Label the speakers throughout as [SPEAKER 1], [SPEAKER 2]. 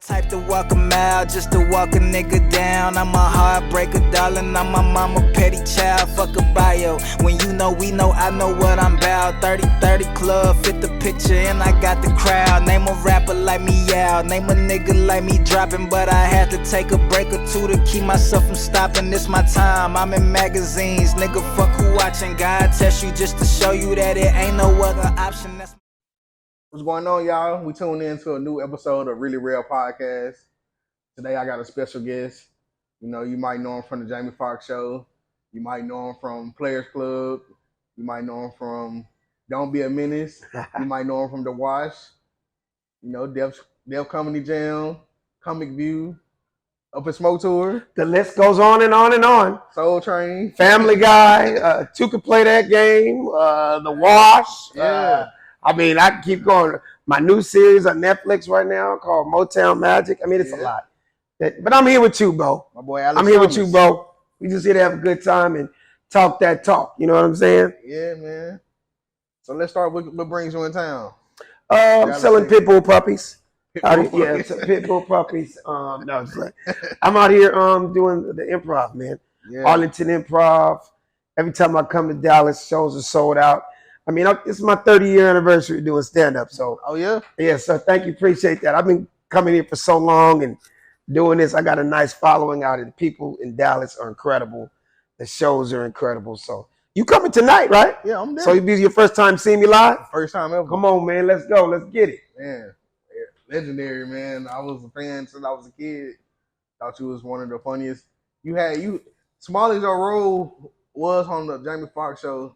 [SPEAKER 1] type to walk a mile just to walk a nigga down. I'm a heartbreaker, darling. I'm my mama petty child. Fuck a bio. When you know, we know, I know what I'm about. 30-30 club, fit the picture, and I got the crowd. Name a rapper like me out. Name a nigga like me dropping. But I had to take a break or two to keep myself from stopping. This my time. I'm in magazines. Nigga, fuck who watching. God test you just to show you that it ain't no other option. That's
[SPEAKER 2] What's going on, y'all? We tuned in to a new episode of Really Rell podcast. Today I got a special guest. You know, you might know him from the Jamie Foxx show. You might know him from Players Club. You might know him from Don't Be a Menace. You might know him from The Wash. You know, Def Comedy Jam, Comic View, Up and Smoke Tour.
[SPEAKER 3] The list goes on and on and on.
[SPEAKER 2] Soul Train.
[SPEAKER 3] Family Guy. Two could play that game. The Wash.
[SPEAKER 2] Yeah.
[SPEAKER 3] I mean, I can keep going. My new series on Netflix right now called Motown Magic. I mean, it's a lot. But I'm here with you, bro.
[SPEAKER 2] My boy Alex
[SPEAKER 3] I'm here
[SPEAKER 2] Thomas.
[SPEAKER 3] with you, bro. We just here to have a good time and talk that talk. You know what I'm saying?
[SPEAKER 2] Yeah, man. So let's start with what brings you in town.
[SPEAKER 3] I'm selling pit bull puppies.
[SPEAKER 2] Pitbull
[SPEAKER 3] Yeah, pit bull puppies. No, it's like, I'm out here doing the improv, man.
[SPEAKER 2] Yeah.
[SPEAKER 3] Arlington Improv. Every time I come to Dallas, shows are sold out. I mean, it's my 30-year anniversary doing stand-up. So,
[SPEAKER 2] Oh, yeah?
[SPEAKER 3] yeah, so thank you. Appreciate that. I've been coming here for so long and doing this. I got a nice following out, and the people in Dallas are incredible. The shows are incredible. So, you coming tonight, right?
[SPEAKER 2] Yeah, I'm there.
[SPEAKER 3] So, it'll be your first time seeing me live?
[SPEAKER 2] First time ever.
[SPEAKER 3] Come on, man. Let's go. Let's get it.
[SPEAKER 2] Man, legendary, man. I was a fan since I was a kid. Thought you was one of the funniest. Small as your role was on the Jamie Foxx show,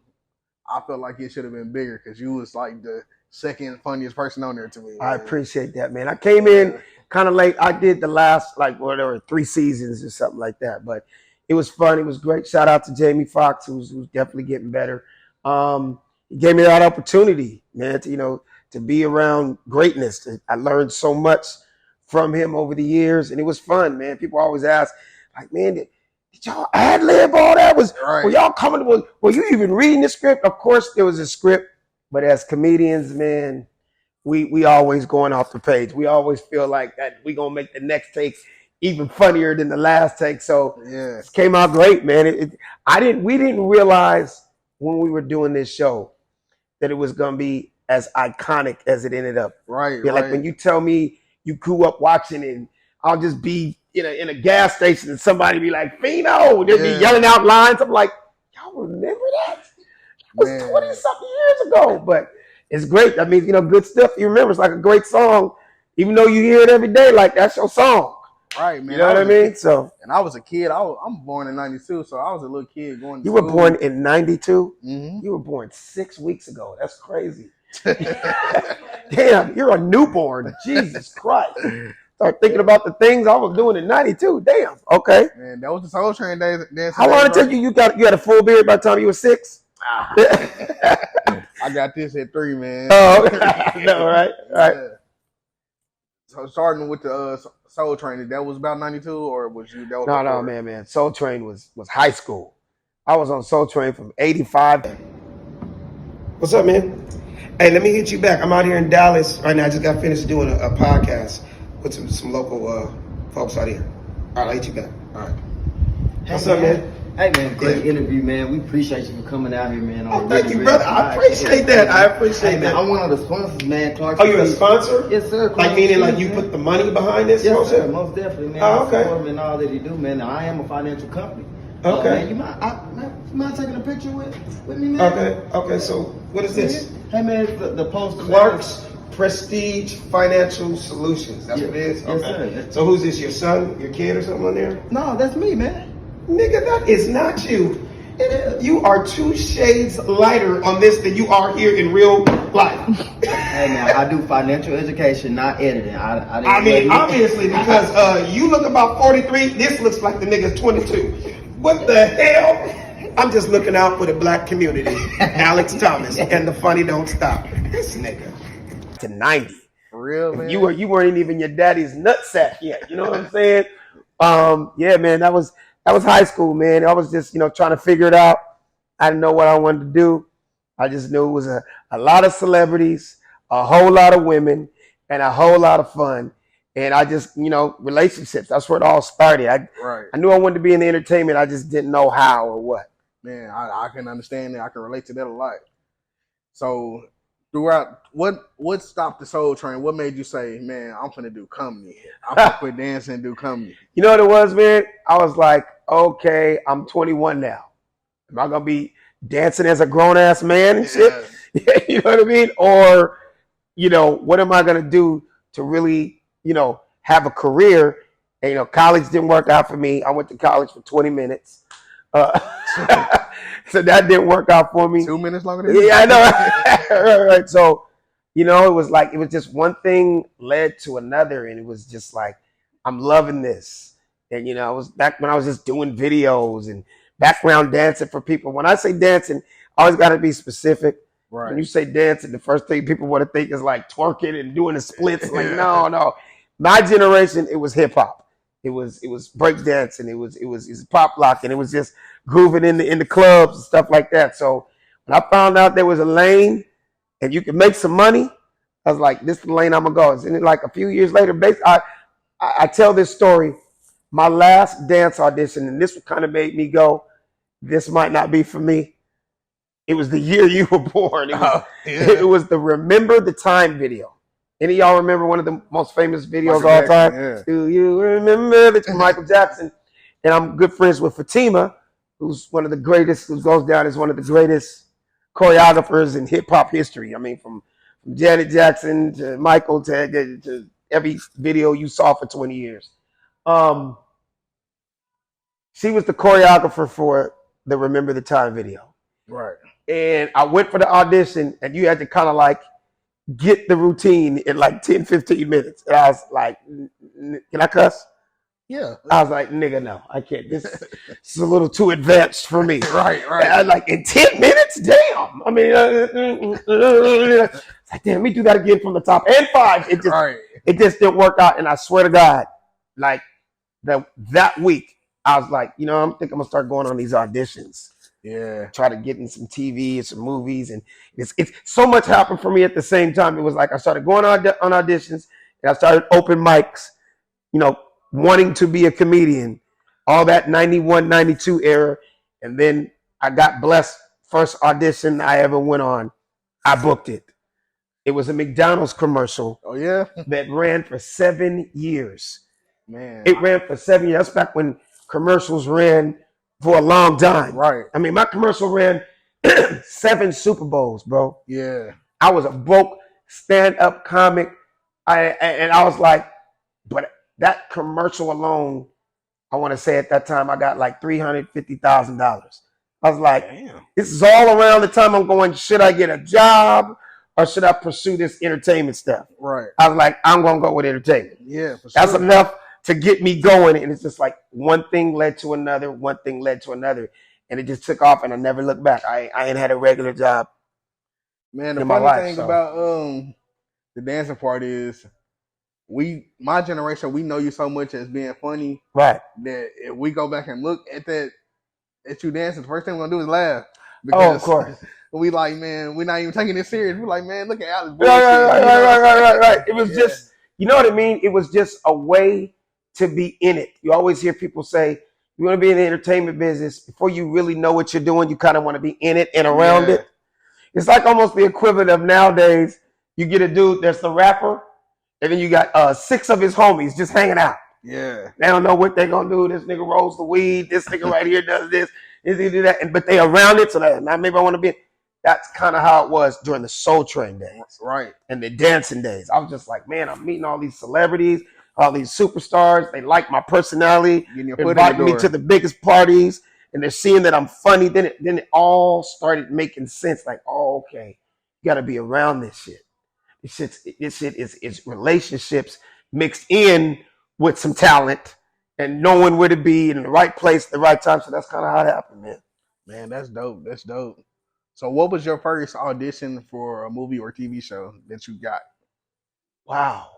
[SPEAKER 2] I felt like it should have been bigger because you was like the second funniest person on there to me.
[SPEAKER 3] I
[SPEAKER 2] man.
[SPEAKER 3] appreciate that, man. I came in kind of late. I did the last, 3 seasons or something like that. But it was fun. It was great. Shout out to Jamie Foxx, who's definitely getting better. He gave me that opportunity, man, to be around greatness. I learned so much from him over the years, and it was fun, man. People always ask, like, man, did y'all ad-lib all that? Were y'all coming? Were you even reading the script? Of course there was a script, but as comedians, man, we always going off the page. We always feel like that we gonna make the next take even funnier than the last take. So
[SPEAKER 2] Yeah.
[SPEAKER 3] it came out great, man. We didn't realize when we were doing this show that it was gonna be as iconic as it ended up.
[SPEAKER 2] Right.
[SPEAKER 3] Yeah, like when you tell me you grew up watching it, and I'll just be in a gas station and somebody be like, Fino, they'd be yelling out lines. I'm like, y'all remember that? That was 20-something years ago. But it's great. That means, good stuff you remember. It's like a great song. Even though you hear it every day, like that's your song.
[SPEAKER 2] Right, man.
[SPEAKER 3] You know what I mean? So,
[SPEAKER 2] and I was a kid. I'm born in 92, so I was a little kid going to
[SPEAKER 3] you were
[SPEAKER 2] school.
[SPEAKER 3] born in 92?
[SPEAKER 2] Mm-hmm.
[SPEAKER 3] You were born 6 weeks ago. That's crazy. Damn, you're a newborn. Jesus Christ. Start thinking about the things I was doing in 92. Damn. Okay.
[SPEAKER 2] Man, that was the Soul Train days.
[SPEAKER 3] How long did it take you? You had a full beard by the time you were 6?
[SPEAKER 2] I got this at 3, man.
[SPEAKER 3] Oh, no, right.
[SPEAKER 2] Yeah. So starting with the Soul Train, that was about 92, or was you? That was
[SPEAKER 3] No, man. Soul Train was high school. I was on Soul Train from 85. What's up, man? Hey, let me hit you back. I'm out here in Dallas right now. I just got finished doing a podcast with some local folks out here. All right, I'll hit you back. All right. What's up, man?
[SPEAKER 4] Hey, man, great interview, man. We appreciate you for coming out here, man.
[SPEAKER 3] Thank you, brother. I appreciate that.
[SPEAKER 4] Hey, man, I'm one of the sponsors, man. Clark
[SPEAKER 3] Oh, you're a sponsor?
[SPEAKER 4] Yes, sir.
[SPEAKER 3] Like meaning like you put the money behind this?
[SPEAKER 4] Yes, sir. Most definitely, man.
[SPEAKER 3] Oh, okay.
[SPEAKER 4] I support him and all that he do, man. I am a financial company.
[SPEAKER 3] Okay.
[SPEAKER 4] Man, you mind taking a picture with me, man?
[SPEAKER 3] Okay. So what is this?
[SPEAKER 4] Hey, man, the poster.
[SPEAKER 3] Clark's Prestige Financial Solutions. That's what it is?
[SPEAKER 4] Yes,
[SPEAKER 3] Okay.
[SPEAKER 4] sir.
[SPEAKER 3] So who's this, your son, your kid or something on there?
[SPEAKER 4] No, that's me, man.
[SPEAKER 3] Nigga, that is not you. It is. You are 2 shades lighter on this than you are here in real life.
[SPEAKER 4] Hey, man, I do financial education, not editing.
[SPEAKER 3] I mean, obviously, because you look about 43, this looks like the nigga's 22. What the hell? I'm just looking out for the black community. Alex Thomas and the funny don't stop. This nigga. To 90.
[SPEAKER 2] For real, man.
[SPEAKER 3] You weren't even your daddy's nutsack yet. You know what I'm saying? Yeah, man, that was high school, man. I was just, trying to figure it out. I didn't know what I wanted to do. I just knew it was a lot of celebrities, a whole lot of women, and a whole lot of fun. And I just, relationships. That's where it all started. I knew I wanted to be in the entertainment. I just didn't know how or what.
[SPEAKER 2] Man, I can understand that. I can relate to that a lot. So throughout, what stopped the Soul Train? What made you say, man, I'm finna do comedy? I'm gonna quit dancing and do comedy.
[SPEAKER 3] You know what it was, man? I was like, okay, I'm 21 now. Am I gonna be dancing as a grown ass man and shit? You know what I mean? Or, what am I gonna do to really, have a career? And, college didn't work out for me. I went to college for 20 minutes. So that didn't work out for me.
[SPEAKER 2] 2 minutes longer than you?
[SPEAKER 3] Yeah, I know. Right. So, it was just one thing led to another, and it was just like, I'm loving this. And, I was back when I was just doing videos and background dancing for people. When I say dancing, I always got to be specific.
[SPEAKER 2] Right.
[SPEAKER 3] When you say dancing, the first thing people want to think is like twerking and doing the splits. Like, no. My generation, it was hip hop. It was break dancing. It was pop locking. It was just grooving in the clubs and stuff like that. So when I found out there was a lane and you could make some money, I was like, this is the lane I'm gonna go. And then like a few years later, I tell this story. My last dance audition, and this kind of made me go, this might not be for me. It was the year you were born. It was the Remember the Time video. Any of y'all remember one of the most famous videos of all time?
[SPEAKER 2] Yeah.
[SPEAKER 3] Do you remember that? Michael Jackson. And I'm good friends with Fatima, who's one of the greatest, who goes down as one of the greatest choreographers in hip hop history. I mean, from Janet Jackson to Michael to every video you saw for 20 years. She was the choreographer for the Remember the Time video.
[SPEAKER 2] Right.
[SPEAKER 3] And I went for the audition, and you had to kind of like get the routine in like 10, 15 minutes. And I was like, can I cuss?
[SPEAKER 2] Yeah.
[SPEAKER 3] I was like, nigga, no, I can't. This is a little too advanced for me.
[SPEAKER 2] Right.
[SPEAKER 3] And I was like, in 10 minutes? Damn. I mean, like, damn, let me do that again from the top. And 5. It just didn't work out. And I swear to God, like that week, I was like, I'm going to start going on these auditions.
[SPEAKER 2] Yeah.
[SPEAKER 3] Try to get in some TV and some movies. And it's so much happened for me at the same time. It was like I started going on auditions, and I started open mics, wanting to be a comedian, all that 91, 92 era. And then I got blessed. First audition I ever went on, I booked it. It was a McDonald's commercial.
[SPEAKER 2] Oh, yeah?
[SPEAKER 3] That ran for 7 years.
[SPEAKER 2] Man.
[SPEAKER 3] It ran for 7 years. That's back when commercials ran for a long time.
[SPEAKER 2] Right.
[SPEAKER 3] I mean, my commercial ran 7 Super Bowls, bro.
[SPEAKER 2] Yeah.
[SPEAKER 3] I was a broke stand-up comic. And I was like, but that commercial alone, I want to say at that time, I got like $350,000. I was like, damn. This is all around the time I'm going, should I get a job or should I pursue this entertainment stuff?
[SPEAKER 2] Right.
[SPEAKER 3] I was like, I'm going to go with entertainment.
[SPEAKER 2] Yeah, for sure.
[SPEAKER 3] That's enough to get me going. And it's just like one thing led to another, one thing led to another. And it just took off, and I never looked back. I ain't had a regular job.
[SPEAKER 2] Man, the funny thing about the dancing part is my generation, we know you so much as being funny.
[SPEAKER 3] Right.
[SPEAKER 2] That if we go back and look at you dancing, the first thing we're gonna do is laugh.
[SPEAKER 3] Oh, of course.
[SPEAKER 2] We like, man, we're not even taking this serious. We're like, man, look at Alex.
[SPEAKER 3] Right. It was just, you know what I mean? It was just a way to be in it. You always hear people say, you want to be in the entertainment business, before you really know what you're doing, you kind of want to be in it and around it. It's like almost the equivalent of nowadays, you get a dude that's the rapper, and then you got 6 of his homies just hanging out.
[SPEAKER 2] Yeah.
[SPEAKER 3] They don't know what they're going to do. This nigga rolls the weed. This nigga right here does this. This nigga do that. But they around it, so that maybe I want to be. That's kind of how it was during the Soul Train days.
[SPEAKER 2] Right. And
[SPEAKER 3] the dancing days. I was just like, man, I'm meeting all these celebrities, all these superstars. They like my personality. Inviting me to the biggest parties, and they're seeing that I'm funny. Then it all started making sense. Like, oh, okay, you got to be around this shit. This shit is relationships mixed in with some talent and knowing where to be in the right place at the right time. So that's kind of how it happened, man.
[SPEAKER 2] Man, that's dope. That's dope. So what was your first audition for a movie or TV show that you got?
[SPEAKER 3] Wow.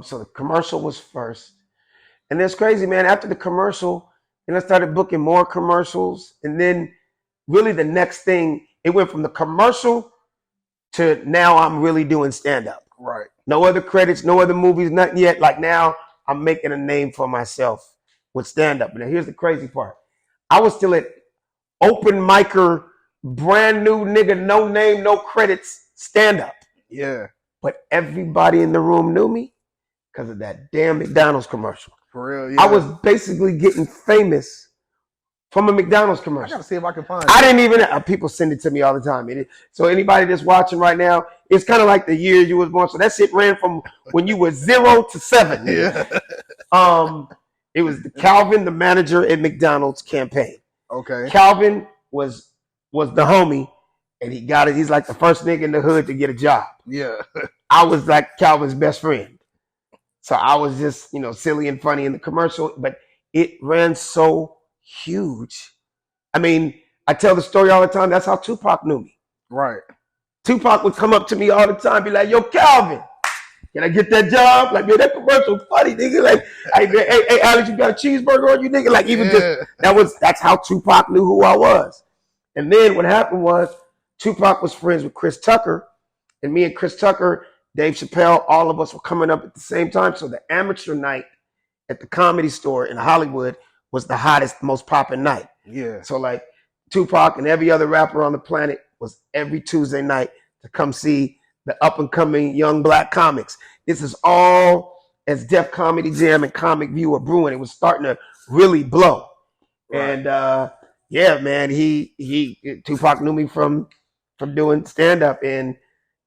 [SPEAKER 3] So the commercial was first. And it's crazy, man. After the commercial, then I started booking more commercials. And then really the next thing, it went from the commercial to now I'm really doing stand-up.
[SPEAKER 2] Right.
[SPEAKER 3] No other credits, no other movies, nothing yet. Like now I'm making a name for myself with stand-up. Now, here's the crazy part. I was still at open micer, brand new nigga, no name, no credits, stand-up.
[SPEAKER 2] Yeah.
[SPEAKER 3] But everybody in the room knew me because of that damn McDonald's commercial.
[SPEAKER 2] For real, yeah.
[SPEAKER 3] I was basically getting famous from a McDonald's
[SPEAKER 2] I
[SPEAKER 3] commercial.
[SPEAKER 2] gotta see if I can find it.
[SPEAKER 3] I didn't even, people send it to me all the time. So anybody that's watching right now, it's kind of like the year you was born. So that shit ran from when you were 0 to 7.
[SPEAKER 2] Yeah.
[SPEAKER 3] It was the Calvin, the manager at McDonald's campaign.
[SPEAKER 2] Okay.
[SPEAKER 3] Calvin was the homie, and he got it. He's like the first nigga in the hood to get a job.
[SPEAKER 2] Yeah.
[SPEAKER 3] I was like Calvin's best friend. So I was just, silly and funny in the commercial, but it ran so huge. I mean, I tell the story all the time. That's how Tupac knew me.
[SPEAKER 2] Right.
[SPEAKER 3] Tupac would come up to me all the time, be like, "Yo, Calvin, can I get that job?" Like, man, that commercial funny, nigga. Like, hey, Alex, you got a cheeseburger on you, nigga? Like, even that's how Tupac knew who I was. And then what happened was Tupac was friends with Chris Tucker, and me and Chris Tucker, Dave Chappelle, all of us were coming up at the same time. So the amateur night at the Comedy Store in Hollywood was the hottest, most popping night.
[SPEAKER 2] Yeah.
[SPEAKER 3] So like Tupac and every other rapper on the planet was every Tuesday night to come see the up and coming young black comics. This is all as Def Comedy Jam and Comic View were brewing. It was starting to really blow. Right. And yeah, man, Tupac knew me from doing stand up, and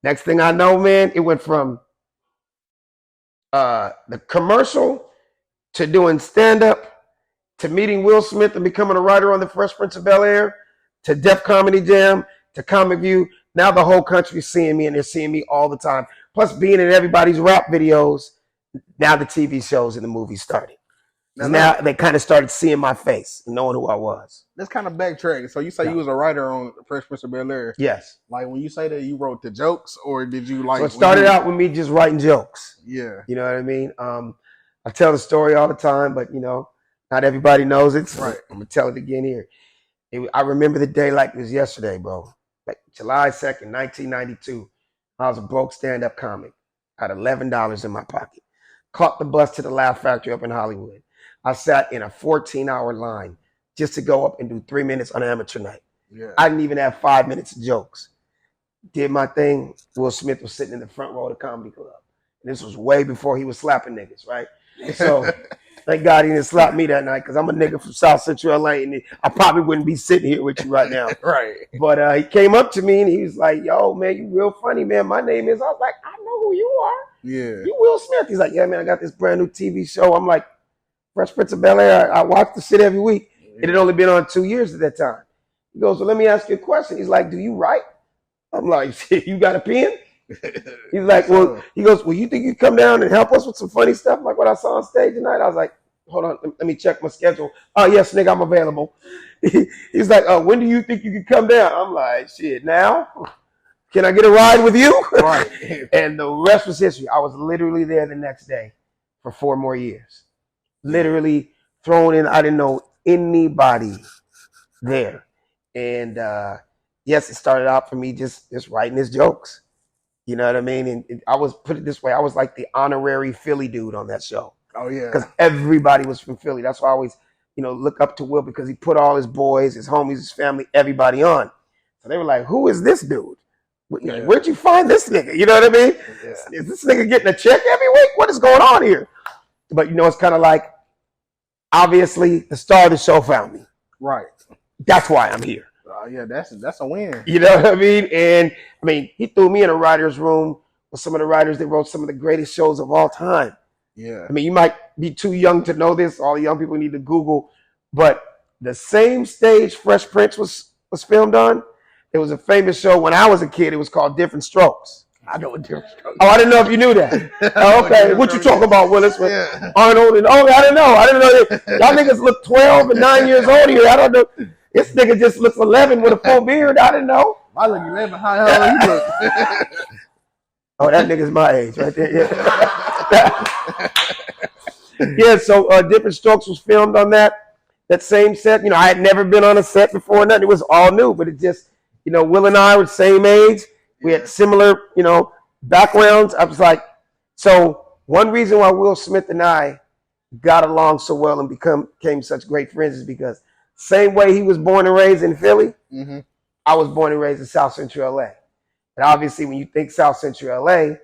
[SPEAKER 3] next thing I know, man, it went from the commercial to doing stand up, to meeting Will Smith and becoming a writer on the Fresh Prince of Bel-Air, to Def Comedy Jam, to Comic View. Now the whole country's seeing me, and they're seeing me all the time. Plus being in everybody's rap videos, now the TV shows and the movies started. Now they kind of started seeing my face and knowing who I was.
[SPEAKER 2] Let's kind of backtrack. So you say you was a writer on Fresh Prince of Bel-Air.
[SPEAKER 3] Yes.
[SPEAKER 2] Like when you say that, you wrote the jokes, or did you like?
[SPEAKER 3] So it started out with me just writing jokes.
[SPEAKER 2] Yeah.
[SPEAKER 3] You know what I mean? I tell the story all the time, but not everybody knows it. So
[SPEAKER 2] right.
[SPEAKER 3] I'm gonna tell it again here. I remember the day like it was yesterday, bro. Like July 2nd, 1992. I was a broke stand-up comic. I had $11 in my pocket. Caught the bus to the Laugh Factory up in Hollywood. I sat in a 14-hour line just to go up and do 3 minutes on amateur night.
[SPEAKER 2] Yeah.
[SPEAKER 3] I didn't even have 5 minutes of jokes. Did my thing. Will Smith was sitting in the front row of the comedy club. And this was way before he was slapping niggas, right? So thank God he didn't slap me that night, because I'm a nigga from South Central LA, and I probably wouldn't be sitting here with you right now.
[SPEAKER 2] Right.
[SPEAKER 3] But he came up to me and he was like, "Yo, man, you real funny, man. My name is." I was like, "I know who you are.
[SPEAKER 2] Yeah.
[SPEAKER 3] You Will Smith." He's like, "Yeah, man, I got this brand new TV show." I'm like, "Fresh Prince of Bel-Air. I watch the shit every week." It had only been on 2 years at that time. He goes, "Well, let me ask you a question." He's like, "Do you write?" I'm like, "Shit, you got a pen?" He's like, "Well," he goes, "Well, you think you come down and help us with some funny stuff like what I saw on stage tonight?" I was like, "Hold on, let me check my schedule." "Oh, yes, nigga, I'm available." He's like, "When do you think you can come down?" I'm like, "Shit, now? Can I get a ride with you?"
[SPEAKER 2] Right.
[SPEAKER 3] And the rest was history. I was literally there the next day for 4 more years. Literally thrown in. I didn't know anybody there. And yes, it started out for me just writing his jokes. You know what I mean? And I was, put it this way, I was like the honorary Philly dude on that show.
[SPEAKER 2] Oh, yeah.
[SPEAKER 3] Because everybody was from Philly. That's why I always, look up to Will, because he put all his boys, his homies, his family, everybody on. So they were like, "Who is this dude? Where'd you find this nigga?" You know what I mean? Yeah. Is this nigga getting a check every week? What is going on here? But it's kind of like, obviously, the star of the show found me.
[SPEAKER 2] Right.
[SPEAKER 3] That's why I'm here.
[SPEAKER 2] Yeah, that's a win.
[SPEAKER 3] You know what I mean? And he threw me in a writer's room with some of the writers that wrote some of the greatest shows of all time.
[SPEAKER 2] Yeah.
[SPEAKER 3] You might be too young to know this. All the young people need to Google. But the same stage Fresh Prince was filmed on, it was a famous show when I was a kid. It was called Different Strokes.
[SPEAKER 2] I know what Different Strokes.
[SPEAKER 3] Oh, I didn't know if you knew that. Oh, okay. What you talking about, Willis?
[SPEAKER 2] Yeah.
[SPEAKER 3] Arnold and I didn't know. That y'all niggas look 12 and 9 years old here. I don't know. This nigga just looks 11 with a full beard. I didn't know.
[SPEAKER 2] I look 11. How old you look?
[SPEAKER 3] Oh, that nigga's my age right there. Yeah. Yeah, so Different Strokes was filmed on that same set. I had never been on a set before. Nothing. It was all new, but it just, Will and I were the same age. We had similar, backgrounds. I was like, so one reason why Will Smith and I got along so well and became such great friends is because same way he was born and raised in Philly, I was born and raised in South Central LA. And obviously when you think South Central LA,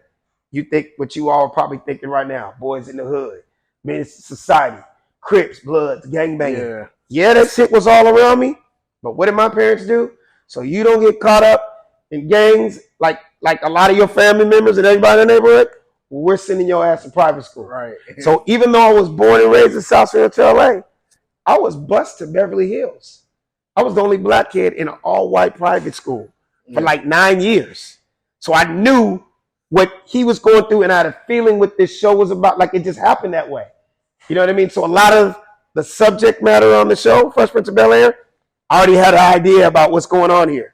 [SPEAKER 3] you think what you all are probably thinking right now, boys in the hood, Menace to Society, Crips, Bloods, gangbanging. Yeah, that shit was all around me, but what did my parents do? So you don't get caught up in gangs like a lot of your family members and everybody in the neighborhood, well, we're sending your ass to private school.
[SPEAKER 2] Right.
[SPEAKER 3] So even though I was born and raised in South Central LA, I was bused to Beverly Hills. I was the only black kid in an all-white private school for like 9 years. So I knew what he was going through and I had a feeling what this show was about. Like it just happened that way. You know what I mean? So a lot of the subject matter on the show, Fresh Prince of Bel-Air, I already had an idea about what's going on here.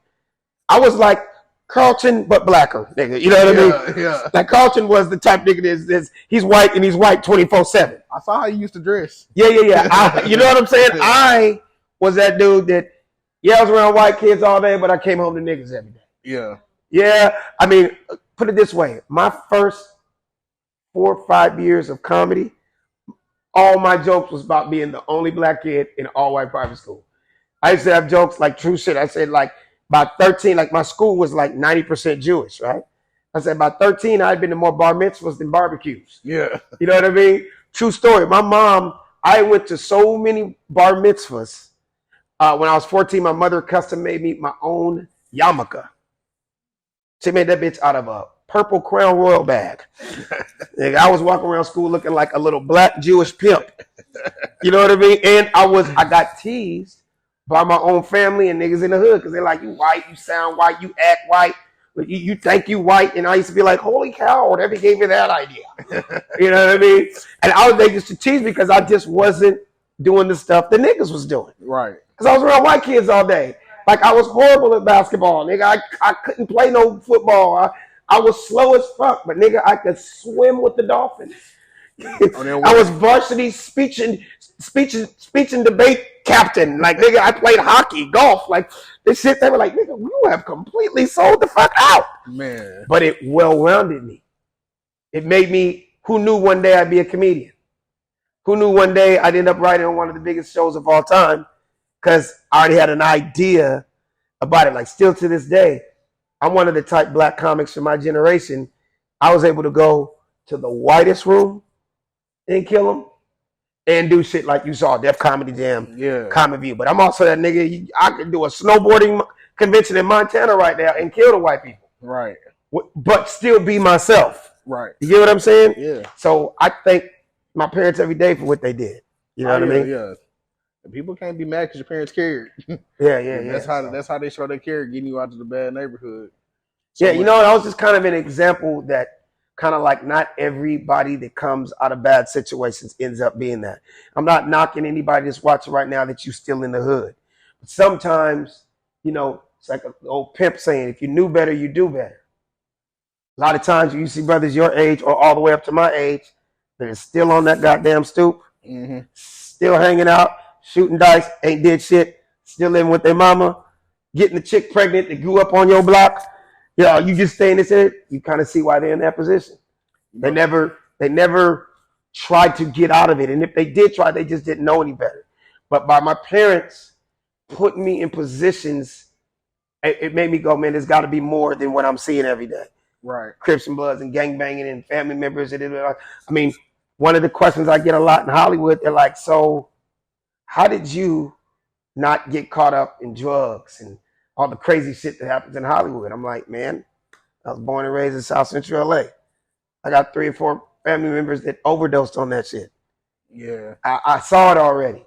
[SPEAKER 3] I was like Carlton, but blacker, nigga. You know what I mean?
[SPEAKER 2] Yeah.
[SPEAKER 3] Like Carlton was the type nigga that he's white and he's white 24/7.
[SPEAKER 2] I saw how you used to dress.
[SPEAKER 3] Yeah. You know what I'm saying? I was that dude that, I was around white kids all day, but I came home to niggas every day. Yeah. I mean, put it this way. My first 4 or 5 years of comedy, all my jokes was about being the only black kid in an all-white private school. I used to have jokes like true shit. I said like by 13, like my school was like 90% Jewish, right? I said by 13, I'd been to more bar mitzvahs than barbecues.
[SPEAKER 2] Yeah.
[SPEAKER 3] You know what I mean? True story. My mom, I went to so many bar mitzvahs. When I was 14, my mother custom made me my own yarmulke. She made that bitch out of a purple Crown Royal bag. I was walking around school looking like a little black Jewish pimp. You know what I mean? And I got teased by my own family and niggas in the hood because they're like, you white, you sound white, you act white, you think you white. And I used to be like, holy cow, whatever gave me that idea. You know what I mean? And they used to tease me because I just wasn't doing the stuff the niggas was doing.
[SPEAKER 2] Right.
[SPEAKER 3] Because I was around white kids all day. Like I was horrible at basketball, nigga. I couldn't play no football. I was slow as fuck, but nigga, I could swim with the dolphins. I was varsity speech and debate captain. Like nigga, I played hockey, golf. Like this shit, they were like, nigga, you have completely sold the fuck out.
[SPEAKER 2] Man.
[SPEAKER 3] But it well-rounded me. It made me, who knew one day I'd be a comedian? Who knew one day I'd end up writing on one of the biggest shows of all time? Because I already had an idea about it. Like still to this day, I'm one of the type black comics from my generation. I was able to go to the whitest room and kill them and do shit like you saw, Def Comedy Jam, Comic View. But I'm also that nigga, I could do a snowboarding convention in Montana right now and kill the white people.
[SPEAKER 2] Right.
[SPEAKER 3] But still be myself.
[SPEAKER 2] Right.
[SPEAKER 3] You get what I'm saying?
[SPEAKER 2] Yeah.
[SPEAKER 3] So I thank my parents every day for what they did. You know what I mean?
[SPEAKER 2] Yeah. People can't be mad because your parents cared.
[SPEAKER 3] Yeah.
[SPEAKER 2] That's how they show they care, getting you out of the bad neighborhood.
[SPEAKER 3] So you know, I was just kind of an example that kind of like not everybody that comes out of bad situations ends up being that. I'm not knocking anybody that's watching right now that you still in the hood. But sometimes, you know, it's like an old pimp saying, if you knew better, you do better. A lot of times you see brothers your age or all the way up to my age that are still on that goddamn stoop, still hanging out, shooting dice, ain't did shit, still living with their mama, getting the chick pregnant that grew up on your block. You know, you just stay in this area, you kind of see why they're in that position. They never tried to get out of it. And if they did try, they just didn't know any better. But by my parents putting me in positions, it made me go, man, there's got to be more than what I'm seeing every day.
[SPEAKER 2] Right.
[SPEAKER 3] Crips and Bloods and gangbanging and family members. I mean, one of the questions I get a lot in Hollywood, they're like, so how did you not get caught up in drugs and all the crazy shit that happens in Hollywood? I'm like, man, I was born and raised in South Central LA. I got 3 or 4 family members that overdosed on that shit.
[SPEAKER 2] Yeah.
[SPEAKER 3] I saw it already.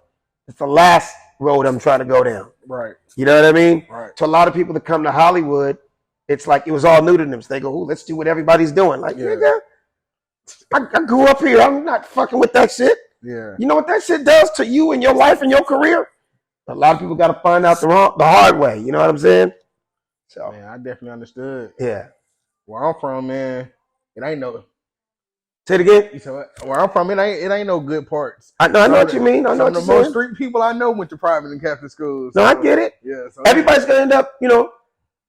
[SPEAKER 3] It's the last road I'm trying to go down.
[SPEAKER 2] Right.
[SPEAKER 3] You know what I mean?
[SPEAKER 2] Right.
[SPEAKER 3] To a lot of people that come to Hollywood, it's like it was all new to them. So they go, "Ooh, let's do what everybody's doing." Like, nigga, I grew up here. I'm not fucking with that shit.
[SPEAKER 2] Yeah.
[SPEAKER 3] You know what that shit does to you and your life and your career? A lot of people got to find out the hard way. You know what I'm saying? So,
[SPEAKER 2] man, I definitely understood.
[SPEAKER 3] Yeah.
[SPEAKER 2] Where I'm from, man, it ain't no.
[SPEAKER 3] Say it again.
[SPEAKER 2] You said where I'm from, it ain't no good parts.
[SPEAKER 3] I know what you mean. I know what you're
[SPEAKER 2] the
[SPEAKER 3] saying.
[SPEAKER 2] most street people I know went to private and Catholic schools.
[SPEAKER 3] No, I get it.
[SPEAKER 2] Yeah. So
[SPEAKER 3] everybody's gonna end up, you know,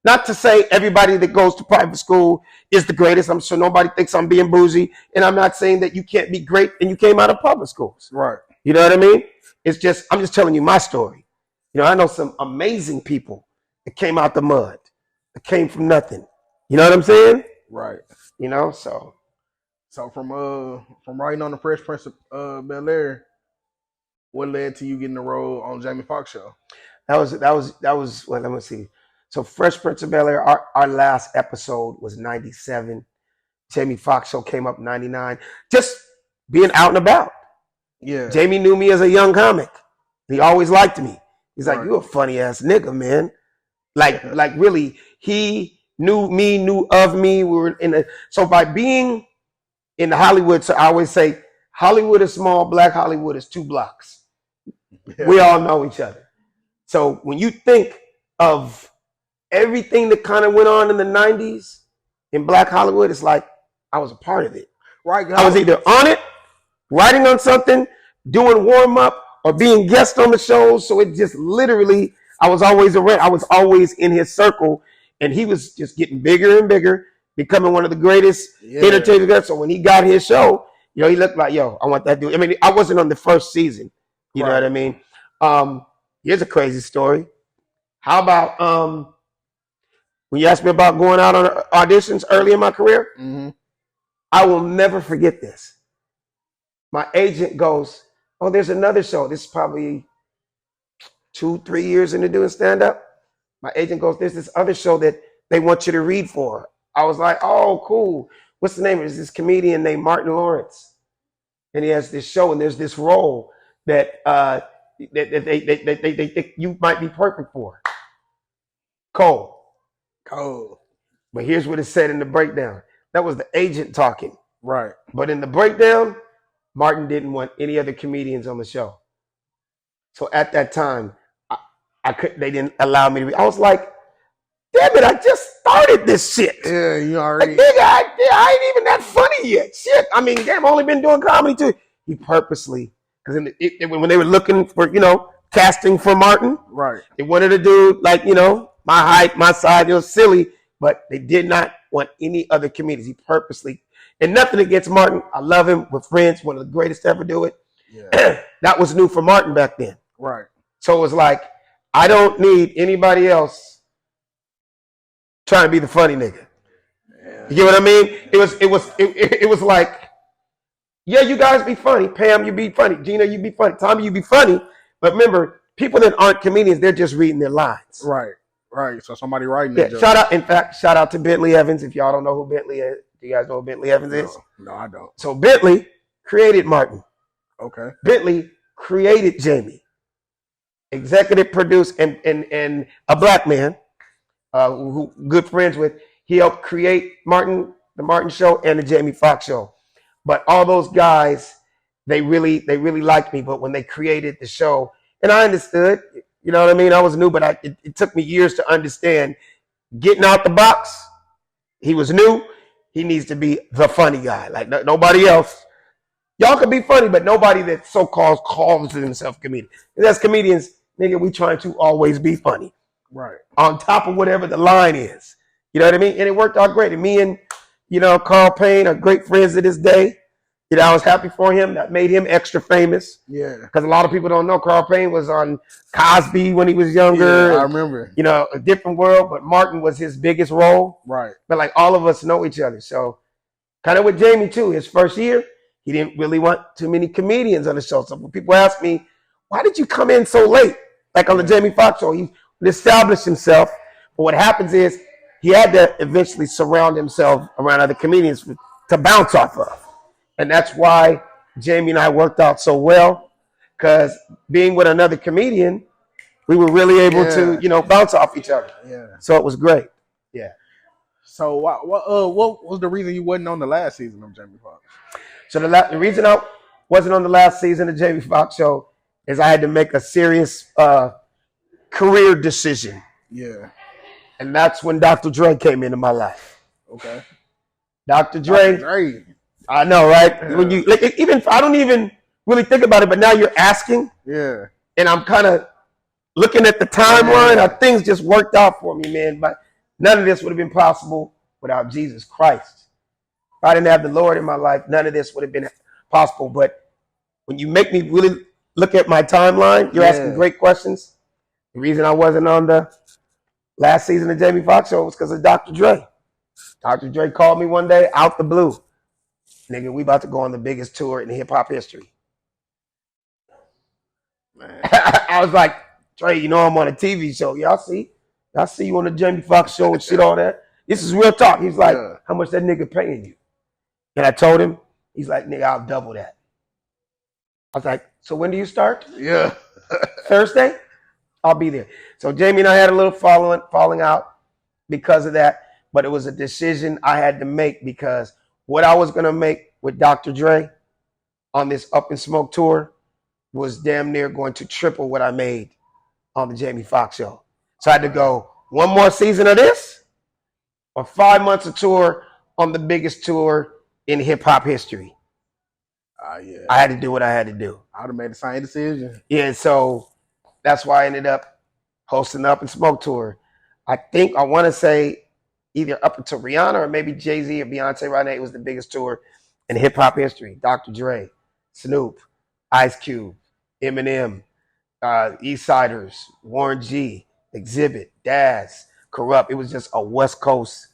[SPEAKER 3] Not to say everybody that goes to private school is the greatest. I'm sure nobody thinks I'm being bougie. And I'm not saying that you can't be great and you came out of public schools.
[SPEAKER 2] Right.
[SPEAKER 3] You know what I mean? I'm just telling you my story. You know, I know some amazing people that came out the mud, that came from nothing. You know what I'm saying?
[SPEAKER 2] Right.
[SPEAKER 3] You know, so
[SPEAKER 2] from writing on the Fresh Prince of Bel-Air, what led to you getting the role on Jamie Foxx show?
[SPEAKER 3] that was well, let me see. So Fresh Prince of Bel-Air, our last episode was 97. Jamie Foxx show came up 99. Just being out and about.
[SPEAKER 2] Yeah.
[SPEAKER 3] Jamie knew me as a young comic. He always liked me. He's like,
[SPEAKER 2] Right.
[SPEAKER 3] you a funny ass nigga, man. Like really, he knew me, knew of me. We were so by being in Hollywood, so I always say Hollywood is small, Black Hollywood is 2 blocks.
[SPEAKER 2] Yeah.
[SPEAKER 3] We all know each other. So when you think of everything that kind of went on in the 90s in Black Hollywood, it's like I was a part of it.
[SPEAKER 2] Right.
[SPEAKER 3] I was either on it, writing on something, doing warm-up, or being guest on the shows. So it just literally, I was always around. I was always in his circle, and he was just getting bigger and bigger, becoming one of the greatest entertainers. So when he got his show, you know, he looked like, yo, I want that dude. I mean, I wasn't on the first season. You know what I mean? Here's a crazy story. How about when you asked me about going out on auditions early in my career?
[SPEAKER 2] Mm-hmm.
[SPEAKER 3] I will never forget this. My agent goes, oh, there's another show. This is probably 2-3 years into doing stand-up. My agent goes, there's this other show that they want you to read for. I was like, oh, cool. What's the name? There's this comedian named Martin Lawrence. And he has this show, and there's this role that they think you might be perfect for. Cold. But here's what it said in the breakdown. That was the agent talking.
[SPEAKER 2] Right.
[SPEAKER 3] But in the breakdown, Martin didn't want any other comedians on the show. So at that time, they didn't allow me to be. I was like, damn it, I just started this shit.
[SPEAKER 2] Yeah, you already.
[SPEAKER 3] Like, nigga, I ain't even that funny yet. Shit. I mean, damn, I've only been doing comedy too. He purposely, because when they were looking for, you know, casting for Martin,
[SPEAKER 2] right,
[SPEAKER 3] they wanted to do like, you know, my height, my size. It was silly, but they did not want any other comedians. He purposely, and nothing against Martin. I love him. We're friends. One of the greatest to ever do it. Yeah. That was new for Martin back then.
[SPEAKER 2] Right.
[SPEAKER 3] So it was like, I don't need anybody else trying to be the funny nigga. Yeah. You get what I mean? It was like, yeah, you guys be funny. Pam, you be funny. Gina, you be funny. Tommy, you be funny. But remember, people that aren't comedians, they're just reading their lines.
[SPEAKER 2] Right. Right. So somebody writing
[SPEAKER 3] that. Yeah. Shout out to Bentley Evans. If y'all don't know who Bentley is, do you guys know who Bentley Evans is?
[SPEAKER 2] No, I don't.
[SPEAKER 3] So Bentley created Martin.
[SPEAKER 2] Okay.
[SPEAKER 3] Bentley created Jamie. Executive produced and a black man who good friends with. He helped create Martin, the Martin Show, and the Jamie Foxx Show. But all those guys, they really liked me. But when they created the show, and I understood, you know what I mean? I was new, but it took me years to understand getting out the box. He was new. He needs to be the funny guy. Like nobody else. Y'all could be funny, but nobody that so-called calls themselves comedian. And as comedians, nigga, we trying to always be funny.
[SPEAKER 2] Right.
[SPEAKER 3] On top of whatever the line is. You know what I mean? And it worked out great. And me and, you know, Carl Payne are great friends to this day. You know, I was happy for him. That made him extra famous.
[SPEAKER 2] Yeah.
[SPEAKER 3] Because a lot of people don't know Carl Payne was on Cosby when he was younger.
[SPEAKER 2] Yeah, I remember.
[SPEAKER 3] You know, A Different World, but Martin was his biggest role.
[SPEAKER 2] Right.
[SPEAKER 3] But like all of us know each other. So kind of with Jamie too, his first year, he didn't really want too many comedians on the show. So when people ask me, why did you come in so late? Like on the Jamie Foxx show, he established himself. But what happens is he had to eventually surround himself around other comedians to bounce off of. And that's why Jamie and I worked out so well, because being with another comedian, we were really able to, you know, bounce off each other.
[SPEAKER 2] Yeah.
[SPEAKER 3] So it was great. Yeah.
[SPEAKER 2] So what was the reason you wasn't on the last season of Jamie Foxx?
[SPEAKER 3] So the reason I wasn't on the last season of Jamie Foxx show is I had to make a serious career decision.
[SPEAKER 2] Yeah.
[SPEAKER 3] And that's when Dr. Dre came into my life.
[SPEAKER 2] Okay.
[SPEAKER 3] Dr. Dre.
[SPEAKER 2] Dr. Dre.
[SPEAKER 3] I know, right?
[SPEAKER 2] Yeah.
[SPEAKER 3] When you like, even I don't even really think about it, but now you're asking.
[SPEAKER 2] Yeah.
[SPEAKER 3] And I'm kind of looking at the timeline. How things just worked out for me, man. But None of this would have been possible without Jesus Christ. If I didn't have the Lord in my life, none of this would have been possible. But when you make me really look at my timeline, you're asking great questions. The reason I wasn't on the last season of Jamie Foxx show was because of Dr. Dre. Dr. Dre called me one day out the blue. Nigga, we about to go on the biggest tour in hip hop history. Man. I was like, Dre, you know I'm on a TV show. Y'all see you on the Jamie Foxx show and shit, all that. This is real talk. He's like, how much that nigga paying you? And I told him, he's like, nigga, I'll double that. I was like, so when do you start?
[SPEAKER 2] Yeah.
[SPEAKER 3] Thursday? I'll be there. So Jamie and I had a little falling out because of that, but it was a decision I had to make because what I was going to make with Dr. Dre on this Up in Smoke tour was damn near going to triple what I made on the Jamie Foxx show. So I had to go one more season of this or 5 months of tour on the biggest tour in hip hop history.
[SPEAKER 2] Yeah.
[SPEAKER 3] I had to do what I had to do.
[SPEAKER 2] I would have made the same decision.
[SPEAKER 3] Yeah, so that's why I ended up hosting the Up in Smoke tour. I want to say either up until Rihanna or maybe Jay-Z or Beyonce right now, it was the biggest tour in hip hop history. Dr. Dre, Snoop, Ice Cube, Eminem, East Siders, Warren G, Exhibit, Daz, Corrupt. It was just a West Coast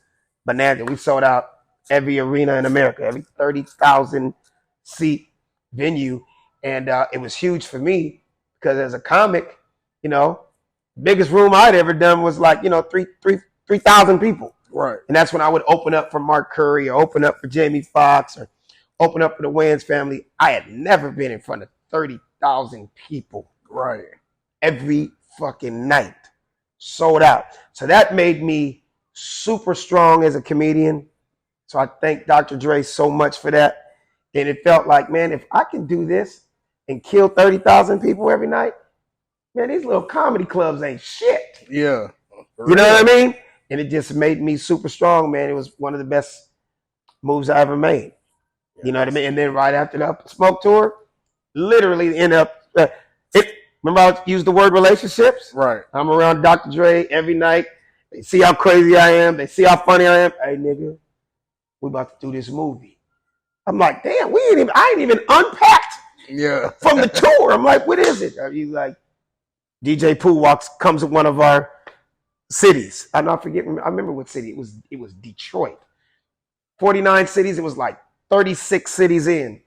[SPEAKER 3] bonanza. We sold out every arena in America, every 30,000 seat venue. And it was huge for me because as a comic, biggest room I'd ever done was like, 3,000 people.
[SPEAKER 2] Right.
[SPEAKER 3] And that's when I would open up for Mark Curry or open up for Jamie Foxx or open up for the Wayans family. I had never been in front of 30,000 people.
[SPEAKER 2] Right.
[SPEAKER 3] Every fucking night. Sold out. So that made me super strong as a comedian. So I thank Dr. Dre so much for that. And it felt like, man, if I can do this and kill 30,000 people every night, man, these little comedy clubs ain't shit.
[SPEAKER 2] Yeah.
[SPEAKER 3] You know what I mean? And it just made me super strong, man. It was one of the best moves I ever made. You know what I mean? And then right after the Up in Smoke tour, literally end up, remember I used the word relationships?
[SPEAKER 2] Right.
[SPEAKER 3] I'm around Dr. Dre every night. They see how crazy I am. They see how funny I am. Hey, nigga, we about to do this movie. I'm like, damn, I ain't even unpacked from the tour. I'm like, what is it? He's like, DJ Pooh comes to one of our cities. I remember what city. It was Detroit. 49 cities. It was like 36 cities in.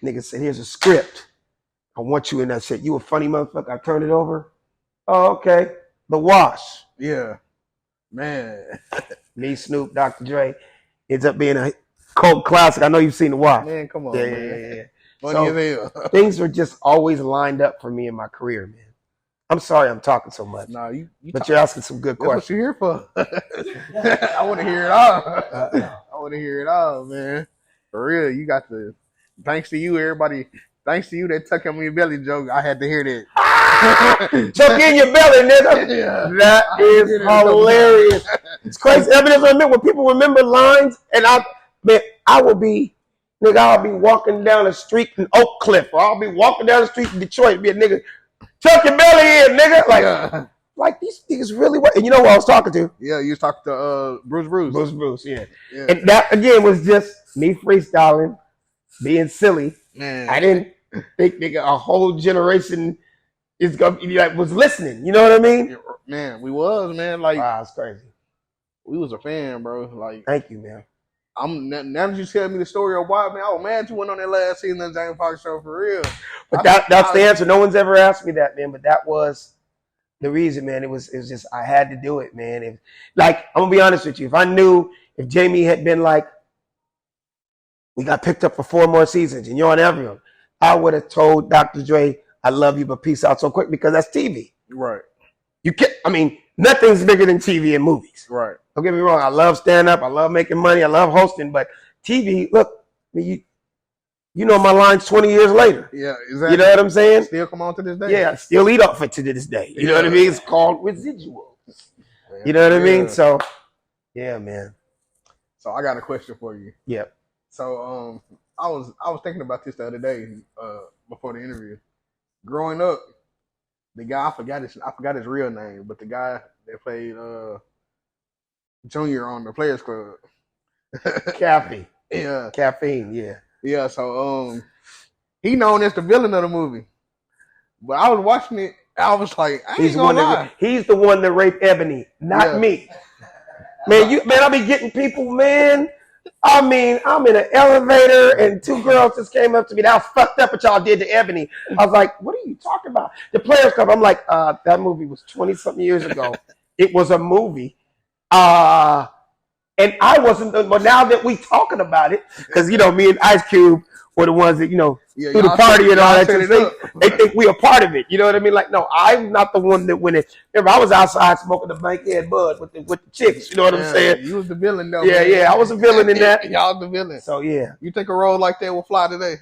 [SPEAKER 3] Nigga said, here's a script. I want you in that shit. You a funny motherfucker. I turned it over. Oh, okay. The Wash.
[SPEAKER 2] Yeah. Man.
[SPEAKER 3] Me, Snoop, Dr. Dre. Ends up being a cult classic. I know you've seen The Wash.
[SPEAKER 2] Man, come on,
[SPEAKER 3] Yeah.
[SPEAKER 2] Funny as hell.
[SPEAKER 3] Things were just always lined up for me in my career, man. I'm sorry I'm talking so much.
[SPEAKER 2] No,
[SPEAKER 3] but you're asking some good questions.
[SPEAKER 2] That's what you're here for. I want to hear it all. I want to hear it all, man. For real, you got the. Thanks to you, everybody. Thanks to you, that tuck in your belly joke. I had to hear that.
[SPEAKER 3] Tuck in your belly, nigga.
[SPEAKER 2] Yeah.
[SPEAKER 3] That is hilarious. It's crazy. When people remember lines, and I'll be walking down the street in Oak Cliff, or I'll be walking down the street in Detroit, be a nigga. Tuck your belly in, nigga. Like these niggas really what? And you know who I was talking to?
[SPEAKER 2] Yeah, you was talking to Bruce.
[SPEAKER 3] Yeah. And that again was just me freestyling, being silly.
[SPEAKER 2] Man,
[SPEAKER 3] I didn't think nigga a whole generation was listening. You know what I mean?
[SPEAKER 2] Man, we was, man. Like,
[SPEAKER 3] wow, it's crazy.
[SPEAKER 2] We was a fan, bro. Like,
[SPEAKER 3] thank you, man.
[SPEAKER 2] Now that you tell me the story of why, man, I was mad you went on that last season of the Jamie Foxx show for real.
[SPEAKER 3] But that's the answer. No one's ever asked me that, man. But that was the reason, man. It was just I had to do it, man. I'm gonna be honest with you. If Jamie had been like, we got picked up for 4 more seasons and you're on everyone, I would have told Dr. Dre, I love you, but peace out so quick, because that's TV.
[SPEAKER 2] Right.
[SPEAKER 3] Nothing's bigger than TV and movies.
[SPEAKER 2] Right.
[SPEAKER 3] Don't get me wrong. I love stand-up. I love making money. I love hosting. But TV, look, you know my lines 20 years later.
[SPEAKER 2] Yeah, exactly.
[SPEAKER 3] You know what I'm saying?
[SPEAKER 2] Still come on to this day.
[SPEAKER 3] Yeah, I still eat off it to this day. You know what I mean? It's called residuals. You know what I mean? So, yeah, man.
[SPEAKER 2] So I got a question for you.
[SPEAKER 3] Yep.
[SPEAKER 2] So I was thinking about this the other day before the interview. Growing up, the guy I forgot his real name, but the guy that played Junior on the Players Club.
[SPEAKER 3] Caffeine.
[SPEAKER 2] Yeah,
[SPEAKER 3] Caffeine, yeah.
[SPEAKER 2] yeah. So he known as the villain of the movie. But I was watching it, I was like, I ain't gonna lie.
[SPEAKER 3] He's the one that raped Ebony, not me. Man, I be getting people, man. I mean, I'm in an elevator and two girls just came up to me. That was fucked up what y'all did to Ebony. I was like, what are you talking about? The Players Club. I'm like, that movie was 20-something years ago. It was a movie. And I wasn't, but now that we talking about it, because, me and Ice Cube were the ones that, through the party and all that, they think we a part of it. You know what I mean? Like, no, I'm not the one that went it. Remember, I was outside smoking the bankhead bud with the chicks. You know what I'm saying?
[SPEAKER 2] You was the villain, though.
[SPEAKER 3] Yeah, man. Yeah, I was a villain in that.
[SPEAKER 2] Y'all the villain.
[SPEAKER 3] So, yeah.
[SPEAKER 2] You think a role like that will fly today?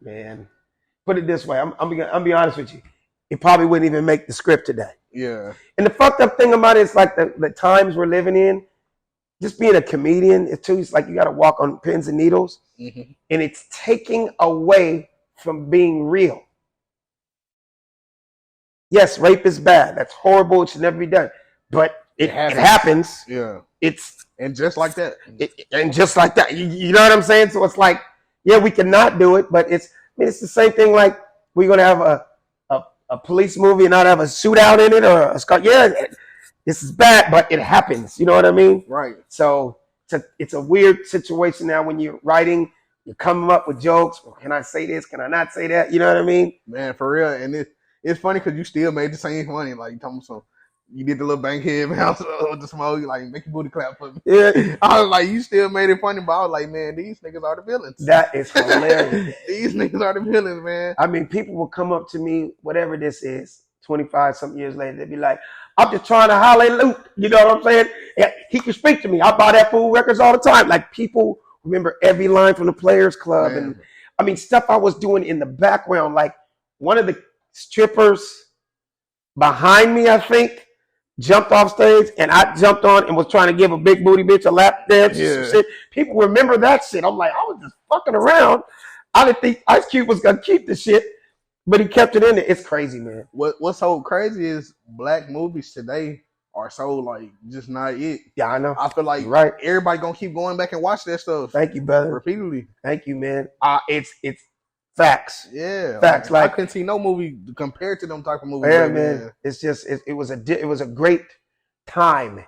[SPEAKER 3] Man, put it this way. I'm be honest with you. It probably wouldn't even make the script today.
[SPEAKER 2] Yeah.
[SPEAKER 3] And the fucked up thing about it is like the times we're living in, just being a comedian, it's like you got to walk on pins and needles. Mm-hmm. And it's taking away from being real. Yes, rape is bad. That's horrible. It should never be done. But it happens.
[SPEAKER 2] Yeah. And just like that. You know what I'm saying? So it's like, yeah, we cannot do it, but it's the same thing like we're going to have a police movie and not have a shootout in it or a scar. Yeah, this is bad, but it happens. You know what I mean? Right.
[SPEAKER 3] So it's a weird situation now when you're writing, you're coming up with jokes. Well, can I say this? Can I not say that? You know what I mean?
[SPEAKER 2] Man, for real. And it's funny because you still made the same money. Like, you talking some, you did the little bankhead bounce with the smoke. You like, make your booty clap for me.
[SPEAKER 3] Yeah.
[SPEAKER 2] I was like, you still made it funny, but I was like, man, these niggas are the villains.
[SPEAKER 3] That is hilarious.
[SPEAKER 2] These niggas are the villains, man.
[SPEAKER 3] I mean, people will come up to me, whatever this is, 25-something years later, they'll be like, I'm just trying to hallelujah. You know what I'm saying? Yeah, he can speak to me. I buy that fool records all the time. Like, people remember every line from the Players Club. Man. And I mean, stuff I was doing in the background. Like, one of the strippers behind me, I think, jumped off stage, and I jumped on and was trying to give a big booty bitch a lap dance. Yeah. Shit. People remember that shit. I'm like, I was just fucking around. I didn't think Ice Cube was gonna keep the shit, but he kept it in there. It's crazy, man.
[SPEAKER 2] What's so crazy is black movies today are so like just not it.
[SPEAKER 3] Yeah, I know.
[SPEAKER 2] I feel like everybody gonna keep going back and watch that stuff.
[SPEAKER 3] Thank you, brother.
[SPEAKER 2] Repeatedly.
[SPEAKER 3] Thank you, man. It's facts.
[SPEAKER 2] Yeah,
[SPEAKER 3] facts. Like,
[SPEAKER 2] I couldn't see no movie compared to them type of movies.
[SPEAKER 3] Yeah, man. It's just it was a great time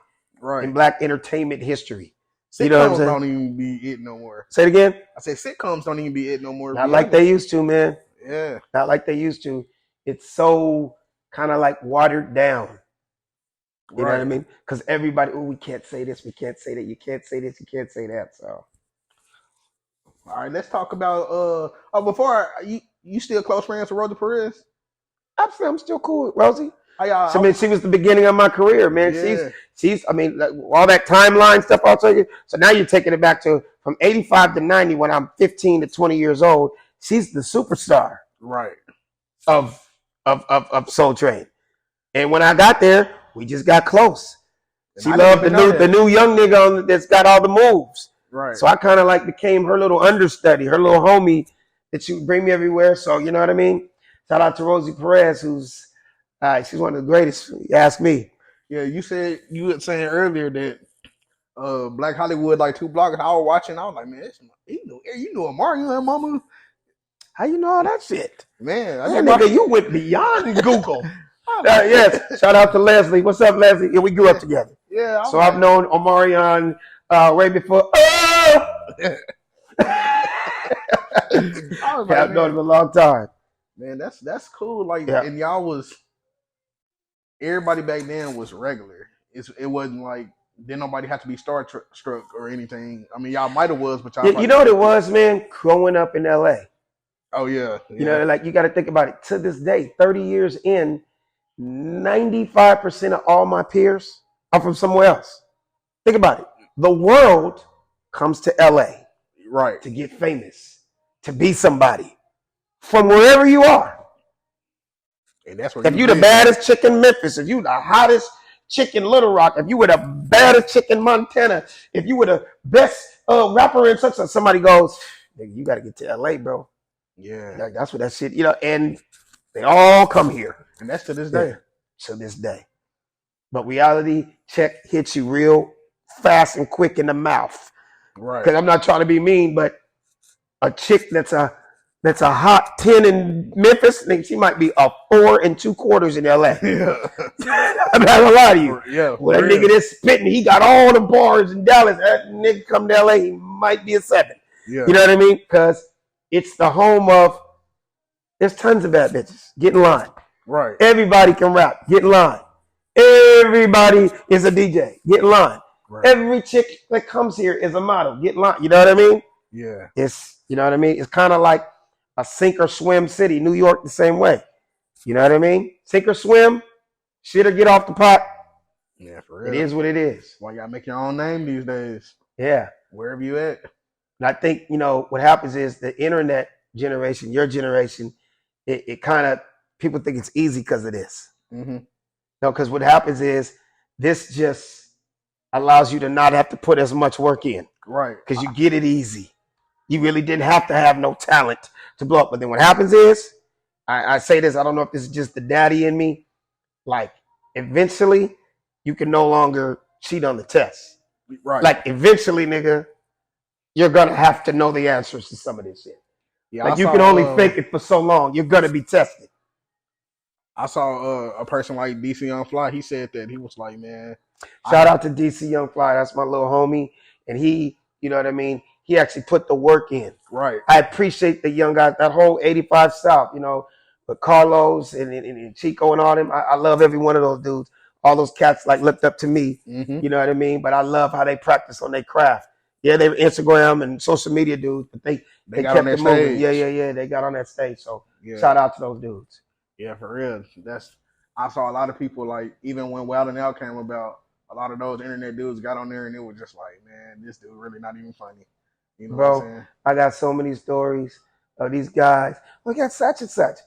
[SPEAKER 3] in black entertainment history.
[SPEAKER 2] Sitcoms, you know what I'm saying? Don't even be it no more.
[SPEAKER 3] Say it again.
[SPEAKER 2] I said sitcoms don't even be it no more.
[SPEAKER 3] Not like they used to, man.
[SPEAKER 2] Yeah.
[SPEAKER 3] Not like they used to. It's so kind of like watered down. You know what I mean? Because everybody, we can't say this, we can't say that, you can't say this, you can't say that. So,
[SPEAKER 2] all right, let's talk about. Before you still close friends with Rosie Perez?
[SPEAKER 3] Absolutely, I'm still cool with Rosie.
[SPEAKER 2] I
[SPEAKER 3] mean, she was the beginning of my career, man. Yeah. She's. I mean, like, all that timeline stuff I'll tell you. So now you're taking it back to from 85 to 90 when I'm 15 to 20 years old. She's the superstar,
[SPEAKER 2] right,
[SPEAKER 3] of Soul Train. And when I got there, we just got close. And she loved the new young nigga that's got all the moves.
[SPEAKER 2] Right.
[SPEAKER 3] So I kind of like became her little understudy, her little homie that she would bring me everywhere. So you know what I mean? Shout out to Rosie Perez, who's she's one of the greatest. You ask me.
[SPEAKER 2] Yeah, you were saying earlier that Black Hollywood like 2 blocks. I was watching. I was like, man, you knew Amari and her mama.
[SPEAKER 3] How you know all that shit?
[SPEAKER 2] Man,
[SPEAKER 3] nigga, you went beyond Google. Yes. Shout out to Leslie. What's up, Leslie? Yeah, we grew up together.
[SPEAKER 2] Yeah.
[SPEAKER 3] So I've known Omarion way before. I've known him a long time.
[SPEAKER 2] Man, that's cool. Like, and y'all was, everybody back then was regular. It wasn't like, didn't nobody have to be starstruck or anything. I mean, y'all might have was, but y'all.
[SPEAKER 3] You know what it was, man? Growing up in L.A.
[SPEAKER 2] Oh yeah.
[SPEAKER 3] You know, like, you got to think about it. To this day, 30 years in, 95% of all my peers are from somewhere else. Think about it. The world comes to LA,
[SPEAKER 2] right,
[SPEAKER 3] to get famous, to be somebody from wherever you are.
[SPEAKER 2] And that's what
[SPEAKER 3] if you the baddest chick in Memphis, if you the hottest chick in Little Rock, if you were the baddest chick in Montana, if you were the best rapper in such, somebody goes, you got to get to LA, bro.
[SPEAKER 2] Yeah,
[SPEAKER 3] like, that's what that shit. You know, and they all come here.
[SPEAKER 2] And that's to this day.
[SPEAKER 3] To this day. but reality check hits you real fast and quick in the mouth.
[SPEAKER 2] Right.
[SPEAKER 3] Because I'm not trying to be mean, but a chick that's a hot 10 in Memphis, she might be a 4 2/4 in LA.
[SPEAKER 2] Yeah.
[SPEAKER 3] I'm not gonna lie to you.
[SPEAKER 2] Yeah.
[SPEAKER 3] Well, that nigga that's spitting, he got all the bars in Dallas. That nigga come to LA, he might be a 7.
[SPEAKER 2] Yeah.
[SPEAKER 3] You know what I mean? Because it's the home of, there's tons of bad bitches. Get in line.
[SPEAKER 2] Right.
[SPEAKER 3] Everybody can rap. Get in line. Everybody is a DJ. Get in line.
[SPEAKER 2] Right.
[SPEAKER 3] Every chick that comes here is a model. Get in line. You know what I mean?
[SPEAKER 2] Yeah.
[SPEAKER 3] You know what I mean? It's kind of like a sink or swim city. New York the same way. You know what I mean? Sink or swim, shit or get off the pot.
[SPEAKER 2] Yeah, for real.
[SPEAKER 3] It is what it is.
[SPEAKER 2] Why you gotta make your own name these days?
[SPEAKER 3] Yeah.
[SPEAKER 2] Wherever you at.
[SPEAKER 3] And I think, what happens is the internet generation, your generation, it kind of, people think it's easy because of this.
[SPEAKER 2] Mm-hmm.
[SPEAKER 3] No, because what happens is this just allows you to not have to put as much work in.
[SPEAKER 2] Right.
[SPEAKER 3] Because you get it easy. You really didn't have to have no talent to blow up. But then what happens is, I say this, I don't know if this is just the daddy in me, like eventually you can no longer cheat on the test.
[SPEAKER 2] Right.
[SPEAKER 3] Like eventually, nigga, you're gonna have to know the answers to some of this shit.
[SPEAKER 2] Yeah,
[SPEAKER 3] like you can only fake it for so long. You're gonna be tested.
[SPEAKER 2] I saw a person like DC Young Fly. He said that he was like, man.
[SPEAKER 3] Shout out to DC Young Fly. That's my little homie. And he, you know what I mean? He actually put the work in.
[SPEAKER 2] Right.
[SPEAKER 3] I appreciate the young guys, that whole 85 South, with Carlos and Chico and all them. I love every one of those dudes. All those cats like looked up to me.
[SPEAKER 2] Mm-hmm.
[SPEAKER 3] You know what I mean? But I love how they practice on their craft. Yeah, they were Instagram and social media dudes, but they
[SPEAKER 2] got
[SPEAKER 3] kept
[SPEAKER 2] on that
[SPEAKER 3] it moving.
[SPEAKER 2] stage.
[SPEAKER 3] Yeah. They got on that stage. So shout out to those dudes.
[SPEAKER 2] Yeah, for real. I saw a lot of people, like, even when Wild 'N Out came about, a lot of those internet dudes got on there and it was just like, man, this dude really not even funny. You know
[SPEAKER 3] Bro,
[SPEAKER 2] what I'm saying?
[SPEAKER 3] I got so many stories of these guys. Look at such and such.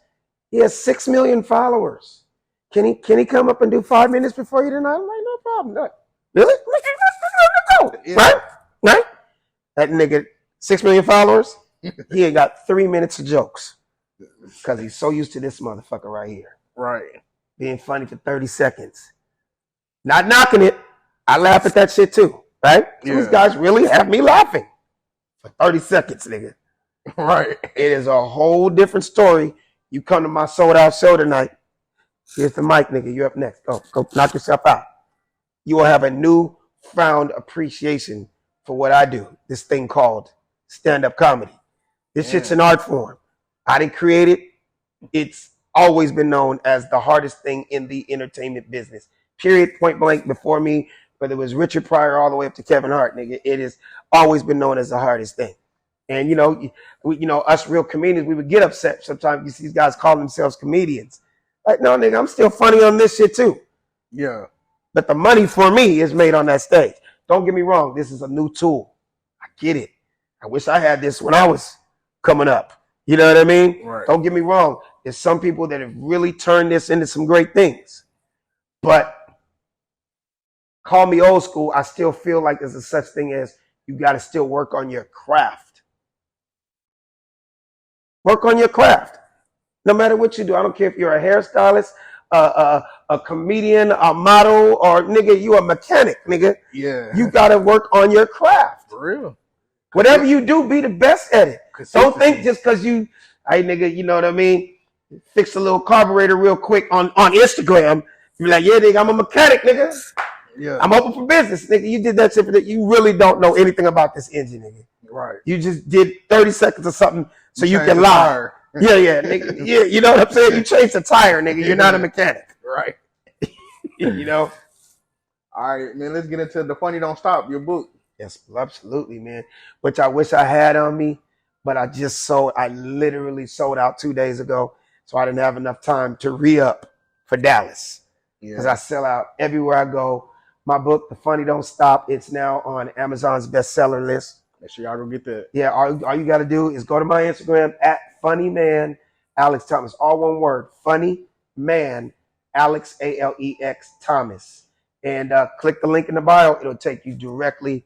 [SPEAKER 3] He has 6 million followers. Can he come up and do 5 minutes before you tonight? I'm like, no problem. No. Really?
[SPEAKER 2] Yeah.
[SPEAKER 3] Right? That nigga, 6 million followers, he ain't got 3 minutes of jokes. Because he's so used to this motherfucker right here.
[SPEAKER 2] Right.
[SPEAKER 3] Being funny for 30 seconds. Not knocking it. I laugh at that shit too. Right?
[SPEAKER 2] Yeah.
[SPEAKER 3] These guys really have me laughing. For 30 seconds, nigga.
[SPEAKER 2] Right.
[SPEAKER 3] It is a whole different story. You come to my sold out show tonight. Here's the mic, nigga. You up next. Go knock yourself out. You will have a newfound appreciation for what I do. This thing called stand-up comedy. This shit's an art form. I didn't create it. It's always been known as the hardest thing in the entertainment business. Period, point blank. Before me, whether it was Richard Pryor all the way up to Kevin Hart, nigga, it has always been known as the hardest thing. And us real comedians, we would get upset sometimes. You see these guys call themselves comedians. Like, no, nigga, I'm still funny on this shit too.
[SPEAKER 2] Yeah.
[SPEAKER 3] But the money for me is made on that stage. Don't get me wrong. This is a new tool. I get it. I wish I had this when I was coming up. You know what I mean?
[SPEAKER 2] Right.
[SPEAKER 3] Don't get me wrong. There's some people that have really turned this into some great things. But call me old school, I still feel like there's a such thing as you got to still work on your craft. Work on your craft. No matter what you do. I don't care if you're a hairstylist, a comedian, a model, or nigga, you a mechanic, nigga.
[SPEAKER 2] Yeah.
[SPEAKER 3] You got to work on your craft.
[SPEAKER 2] For real.
[SPEAKER 3] Whatever you do, be the best at it. Don't think just because you, hey, nigga, you know what I mean? Fix a little carburetor real quick on Instagram. You be like, yeah, nigga, I'm a mechanic, nigga.
[SPEAKER 2] Yeah.
[SPEAKER 3] I'm open for business, nigga. You did that shit for that. You really don't know anything about this engine, nigga.
[SPEAKER 2] Right.
[SPEAKER 3] You just did 30 seconds of something so you
[SPEAKER 2] changed
[SPEAKER 3] can
[SPEAKER 2] the
[SPEAKER 3] lie.
[SPEAKER 2] tire.
[SPEAKER 3] Yeah, nigga. Yeah, you know what I'm saying? You changed the tire, nigga. You're not a mechanic.
[SPEAKER 2] Right.
[SPEAKER 3] You know?
[SPEAKER 2] All right, man, let's get into The Funny Don't Stop, your book.
[SPEAKER 3] Yes, absolutely, man. Which I wish I had on me, but I literally sold out 2 days ago, so I didn't have enough time to re-up for Dallas. Because I sell out everywhere I go. My book, The Funny Don't Stop, it's now on Amazon's bestseller list.
[SPEAKER 2] Make sure y'all go get that.
[SPEAKER 3] Yeah, all you got to do is go to my Instagram at funnyman Alex Thomas. All one word, funny man Alex Alex Thomas. And click the link in the bio. It'll take you directly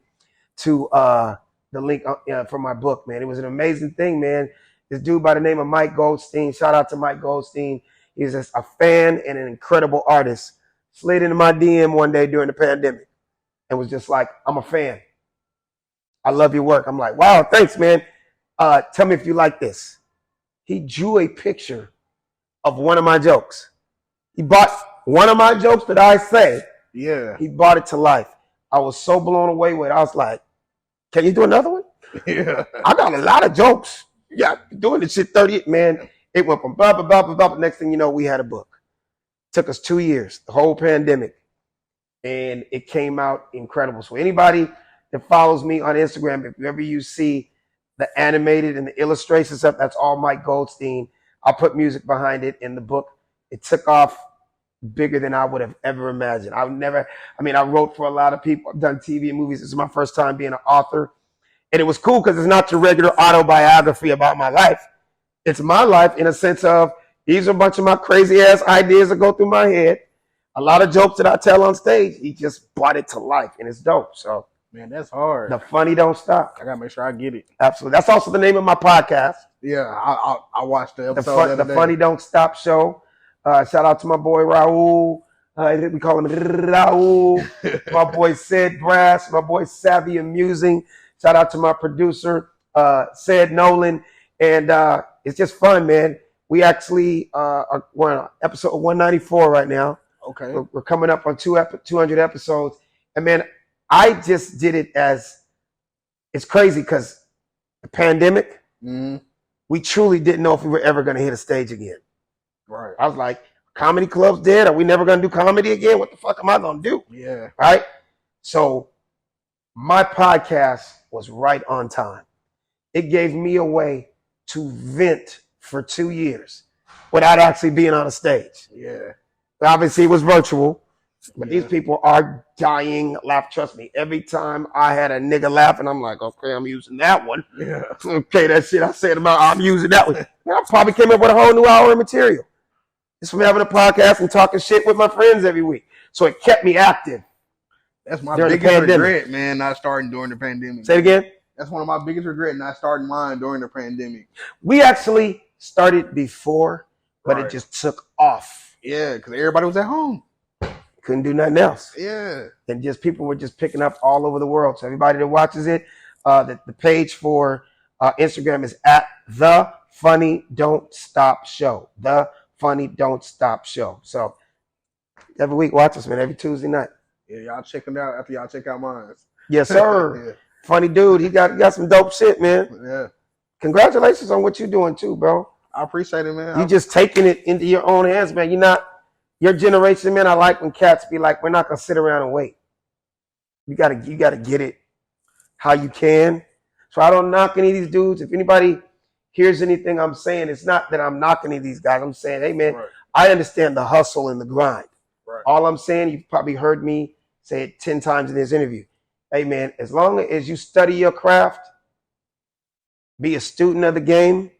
[SPEAKER 3] to the link for my book, man. It was an amazing thing, man. This dude by the name of Mike Goldstein. Shout out to Mike Goldstein. He's just a fan and an incredible artist. slid into my DM one day during the pandemic and was just like, I'm a fan. I love your work. I'm like, wow, thanks, man. Tell me if you like this. He drew a picture of one of my jokes. He bought one of my jokes that I say.
[SPEAKER 2] Yeah.
[SPEAKER 3] He brought it to life. I was so blown away with it. I was like, can you do another one?
[SPEAKER 2] Yeah.
[SPEAKER 3] I got a lot of jokes. Yeah, doing this shit 30, man. It went from blah, blah, blah, blah, blah. Next thing you know, we had a book. Took us 2 years, the whole pandemic. And it came out incredible. So anybody that follows me on Instagram, if ever you see the animated and the illustration stuff, that's all Mike Goldstein. I'll put music behind it in the book. It took off bigger than I would have ever imagined. I wrote for a lot of people. I've done TV and movies. This is my first time being an author. And it was cool because it's not your regular autobiography about my life. It's my life in a sense of these are a bunch of my crazy ass ideas that go through my head. A lot of jokes that I tell on stage. He just brought it to life and it's dope. So,
[SPEAKER 2] man, that's hard.
[SPEAKER 3] The funny don't stop.
[SPEAKER 2] I gotta make sure I get it.
[SPEAKER 3] Absolutely. That's also the name of my podcast.
[SPEAKER 2] Yeah, I watched the episode.
[SPEAKER 3] The Funny Don't Stop Show. Shout out to my boy Raul. We call him Raul. My boy Sid Brass. My boy Savvy Amusing. Shout out to my producer, Sid Nolan. And it's just fun, man. We actually we're on episode 194 right now.
[SPEAKER 2] Okay.
[SPEAKER 3] We're coming up on 200 episodes. And man, I just did it as, it's crazy because the pandemic, we truly didn't know if we were ever going to hit a stage again.
[SPEAKER 2] Right.
[SPEAKER 3] I was like, comedy clubs dead? Are we never going to do comedy again? What the fuck am I going to do?
[SPEAKER 2] Yeah.
[SPEAKER 3] Right? So my podcast was right on time. It gave me a way to vent for 2 years without actually being on a stage.
[SPEAKER 2] Yeah.
[SPEAKER 3] Obviously, it was virtual, but these people are dying laugh. Trust me, every time I had a nigga laughing, I'm like, okay, I'm using that one.
[SPEAKER 2] Yeah.
[SPEAKER 3] Okay, that shit I said about I'm using that one. Man, I probably came up with a whole new hour of material. Just from having a podcast and talking shit with my friends every week. So it kept me active.
[SPEAKER 2] That's my biggest regret, man, not starting during the pandemic.
[SPEAKER 3] Say it again?
[SPEAKER 2] That's one of my biggest regrets, not starting mine during the pandemic.
[SPEAKER 3] We actually started before, but it just took off.
[SPEAKER 2] Yeah, because everybody was at home.
[SPEAKER 3] Couldn't do nothing else.
[SPEAKER 2] Yeah.
[SPEAKER 3] And just people were just picking up all over the world. So everybody that watches it, the page for Instagram is at The Funny Don't Stop Show. The Funny Don't Stop Show. So every week, watch us, man. Every Tuesday night.
[SPEAKER 2] Yeah, y'all check it out after y'all check out mine.
[SPEAKER 3] Yes, sir. Yeah. Funny dude. He got some dope shit, man.
[SPEAKER 2] Yeah.
[SPEAKER 3] Congratulations on what you're doing too, bro.
[SPEAKER 2] I appreciate it, man.
[SPEAKER 3] You just taking it into your own hands, man. You're not your generation, man. I like when cats be like, we're not gonna sit around and wait. You gotta get it how you can. So I don't knock any of these dudes. If anybody hears anything I'm saying, it's not that I'm knocking any of these guys. I'm saying, hey man, I understand the hustle and the grind. Right. All I'm saying, you've probably heard me say it 10 times in this interview. Hey man, as long as you study your craft, be a student of the game,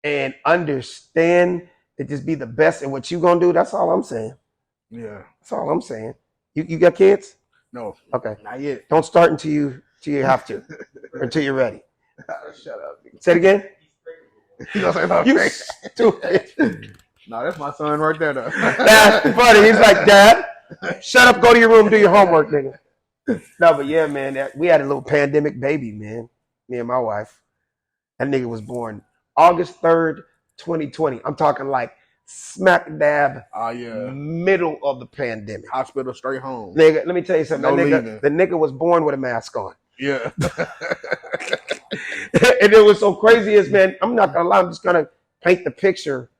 [SPEAKER 3] and understand that just be the best at what you gonna do, that's all I'm saying. Yeah. That's all I'm saying. You got kids?
[SPEAKER 2] No.
[SPEAKER 3] Okay.
[SPEAKER 2] Not yet.
[SPEAKER 3] Don't start until you have to. Or until you're ready.
[SPEAKER 2] Shut up.
[SPEAKER 3] Say it again.
[SPEAKER 2] You stupid. No, that's my son right there, though.
[SPEAKER 3] That's funny. He's like, Dad, shut up, go to your room, do your homework, nigga. No, but yeah, man, we had a little pandemic baby, man. Me and my wife. That nigga was born August 3rd, 2020. I'm talking like smack dab middle of the pandemic.
[SPEAKER 2] Hospital straight home.
[SPEAKER 3] Nigga, let me tell you something. The nigga was born with a mask on.
[SPEAKER 2] Yeah.
[SPEAKER 3] And it was so crazy is, man, I'm not gonna lie, I'm just gonna paint the picture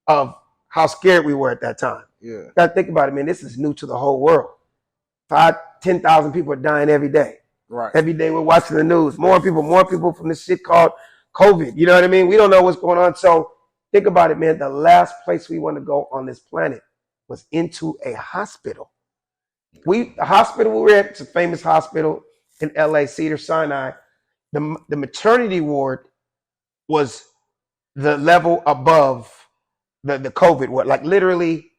[SPEAKER 3] of how scared we were at that time.
[SPEAKER 2] Yeah.
[SPEAKER 3] You gotta think about it, man. This is new to the whole world. 10,000 people are dying every day.
[SPEAKER 2] Right.
[SPEAKER 3] Every day we're watching the news. More people from this shit called COVID. You know what I mean? We don't know what's going on. So think about it, man. The last place we want to go on this planet was into a hospital. The hospital we were at, it's a famous hospital in LA, Cedar Sinai. The maternity ward was the level above the COVID ward, like literally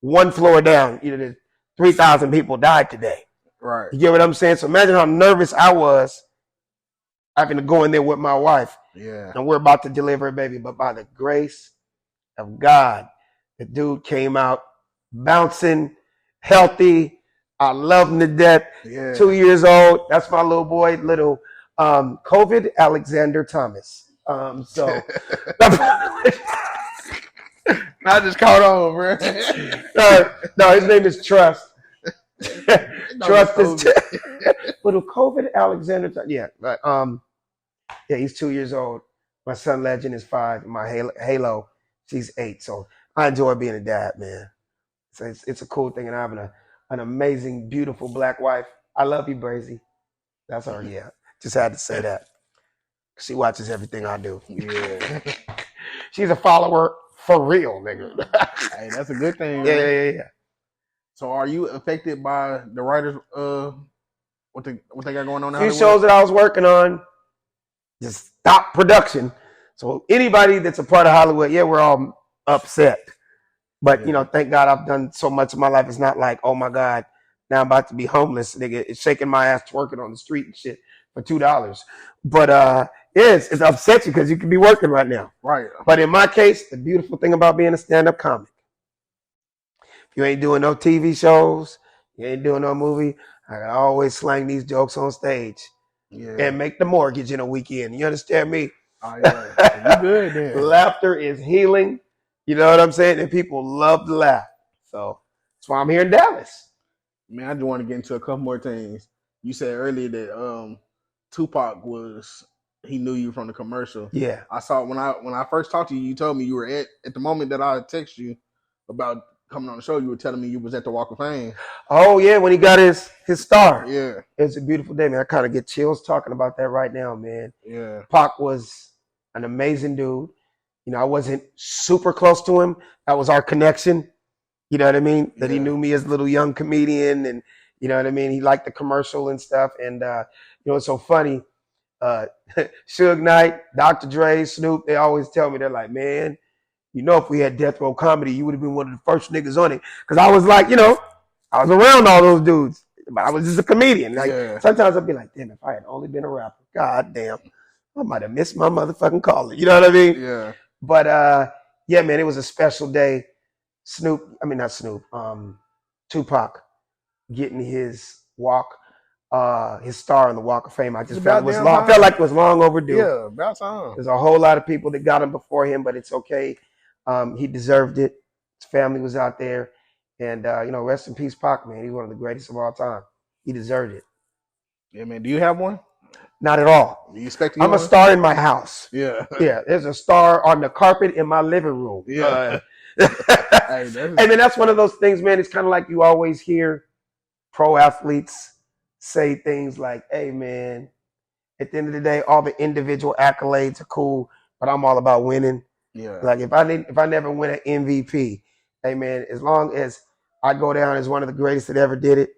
[SPEAKER 3] one floor down. You know, 3,000 people died today.
[SPEAKER 2] Right.
[SPEAKER 3] You get what I'm saying? So imagine how nervous I was having to go in there with my wife.
[SPEAKER 2] Yeah.
[SPEAKER 3] And we're about to deliver a baby. But by the grace of God, the dude came out bouncing, healthy. I love him to death.
[SPEAKER 2] Yeah.
[SPEAKER 3] 2 years old. That's my little boy, little COVID Alexander Thomas. So
[SPEAKER 2] I just caught on, bro.
[SPEAKER 3] no, his name is Trust. Trust is
[SPEAKER 2] COVID.
[SPEAKER 3] little COVID Alexander. Yeah, but yeah, he's 2 years old. My son Legend is 5. My Halo, she's 8. So I enjoy being a dad, man. So it's a cool thing, and having an amazing, beautiful black wife. I love you, Brazy. That's her. Yeah, just had to say that. She watches everything I do.
[SPEAKER 2] Yeah.
[SPEAKER 3] She's a follower for real, nigga.
[SPEAKER 2] Hey, that's a good thing.
[SPEAKER 3] Yeah.
[SPEAKER 2] So, are you affected by the writers? What they got going on?
[SPEAKER 3] A few shows that I was working on just stopped production. So anybody that's a part of Hollywood, yeah, we're all upset. But you know, thank God I've done so much of my life. It's not like, oh my God, now I'm about to be homeless, nigga. It's shaking my ass twerking on the street and shit for $2. But it's upset you because you can be working right now.
[SPEAKER 2] Right.
[SPEAKER 3] But in my case, the beautiful thing about being a stand-up comic, if you ain't doing no TV shows, you ain't doing no movie, I can always slang these jokes on stage and make the mortgage in a weekend. You understand me?
[SPEAKER 2] Oh, yeah. You good then.
[SPEAKER 3] Laughter is healing. You know what I'm saying? And people love to laugh. So that's why I'm here in Dallas.
[SPEAKER 2] Man, I just want to get into a couple more things. You said earlier that Tupac he knew you from the commercial.
[SPEAKER 3] Yeah.
[SPEAKER 2] I saw when I first talked to you, you told me you were at the moment that I text you about coming on the show, you were telling me you was at the Walk of Fame.
[SPEAKER 3] Oh yeah, when he got his star.
[SPEAKER 2] Yeah.
[SPEAKER 3] It's a beautiful day, man. I kind of get chills talking about that right now, man.
[SPEAKER 2] Yeah.
[SPEAKER 3] Pac was an amazing dude. You know, I wasn't super close to him. That was our connection. You know what I mean? That he knew me as a little young comedian, and you know what I mean? He liked the commercial and stuff. And you know, it's so funny. Suge Knight, Dr. Dre, Snoop, they always tell me, they're like, man, you know, if we had Death Row Comedy, you would have been one of the first niggas on it. Because I was like, you know, I was around all those dudes, but I was just a comedian. Like sometimes I'd be like, damn, if I had only been a rapper, god damn, I might have missed my motherfucking calling. You know what I mean?
[SPEAKER 2] Yeah.
[SPEAKER 3] But yeah, man, it was a special day. Tupac getting his star on the Walk of Fame. I just felt like it was long overdue.
[SPEAKER 2] Yeah, about time.
[SPEAKER 3] There's a whole lot of people that got him before him, but it's okay. He deserved it. His family was out there. And, you know, rest in peace, Pac, man. He's one of the greatest of all time. He deserved it.
[SPEAKER 2] Yeah, man. Do you have one?
[SPEAKER 3] Not at all.
[SPEAKER 2] You expect
[SPEAKER 3] I'm a star in my house.
[SPEAKER 2] Yeah.
[SPEAKER 3] Yeah, there's a star on the carpet in my living room.
[SPEAKER 2] Yeah.
[SPEAKER 3] And then that's one of those things, man. It's kind of like you always hear pro athletes say things like, hey, man, at the end of the day, all the individual accolades are cool, but I'm all about winning.
[SPEAKER 2] Yeah.
[SPEAKER 3] Like if I never win an MVP, hey, man, as long as I go down as one of the greatest that ever did it,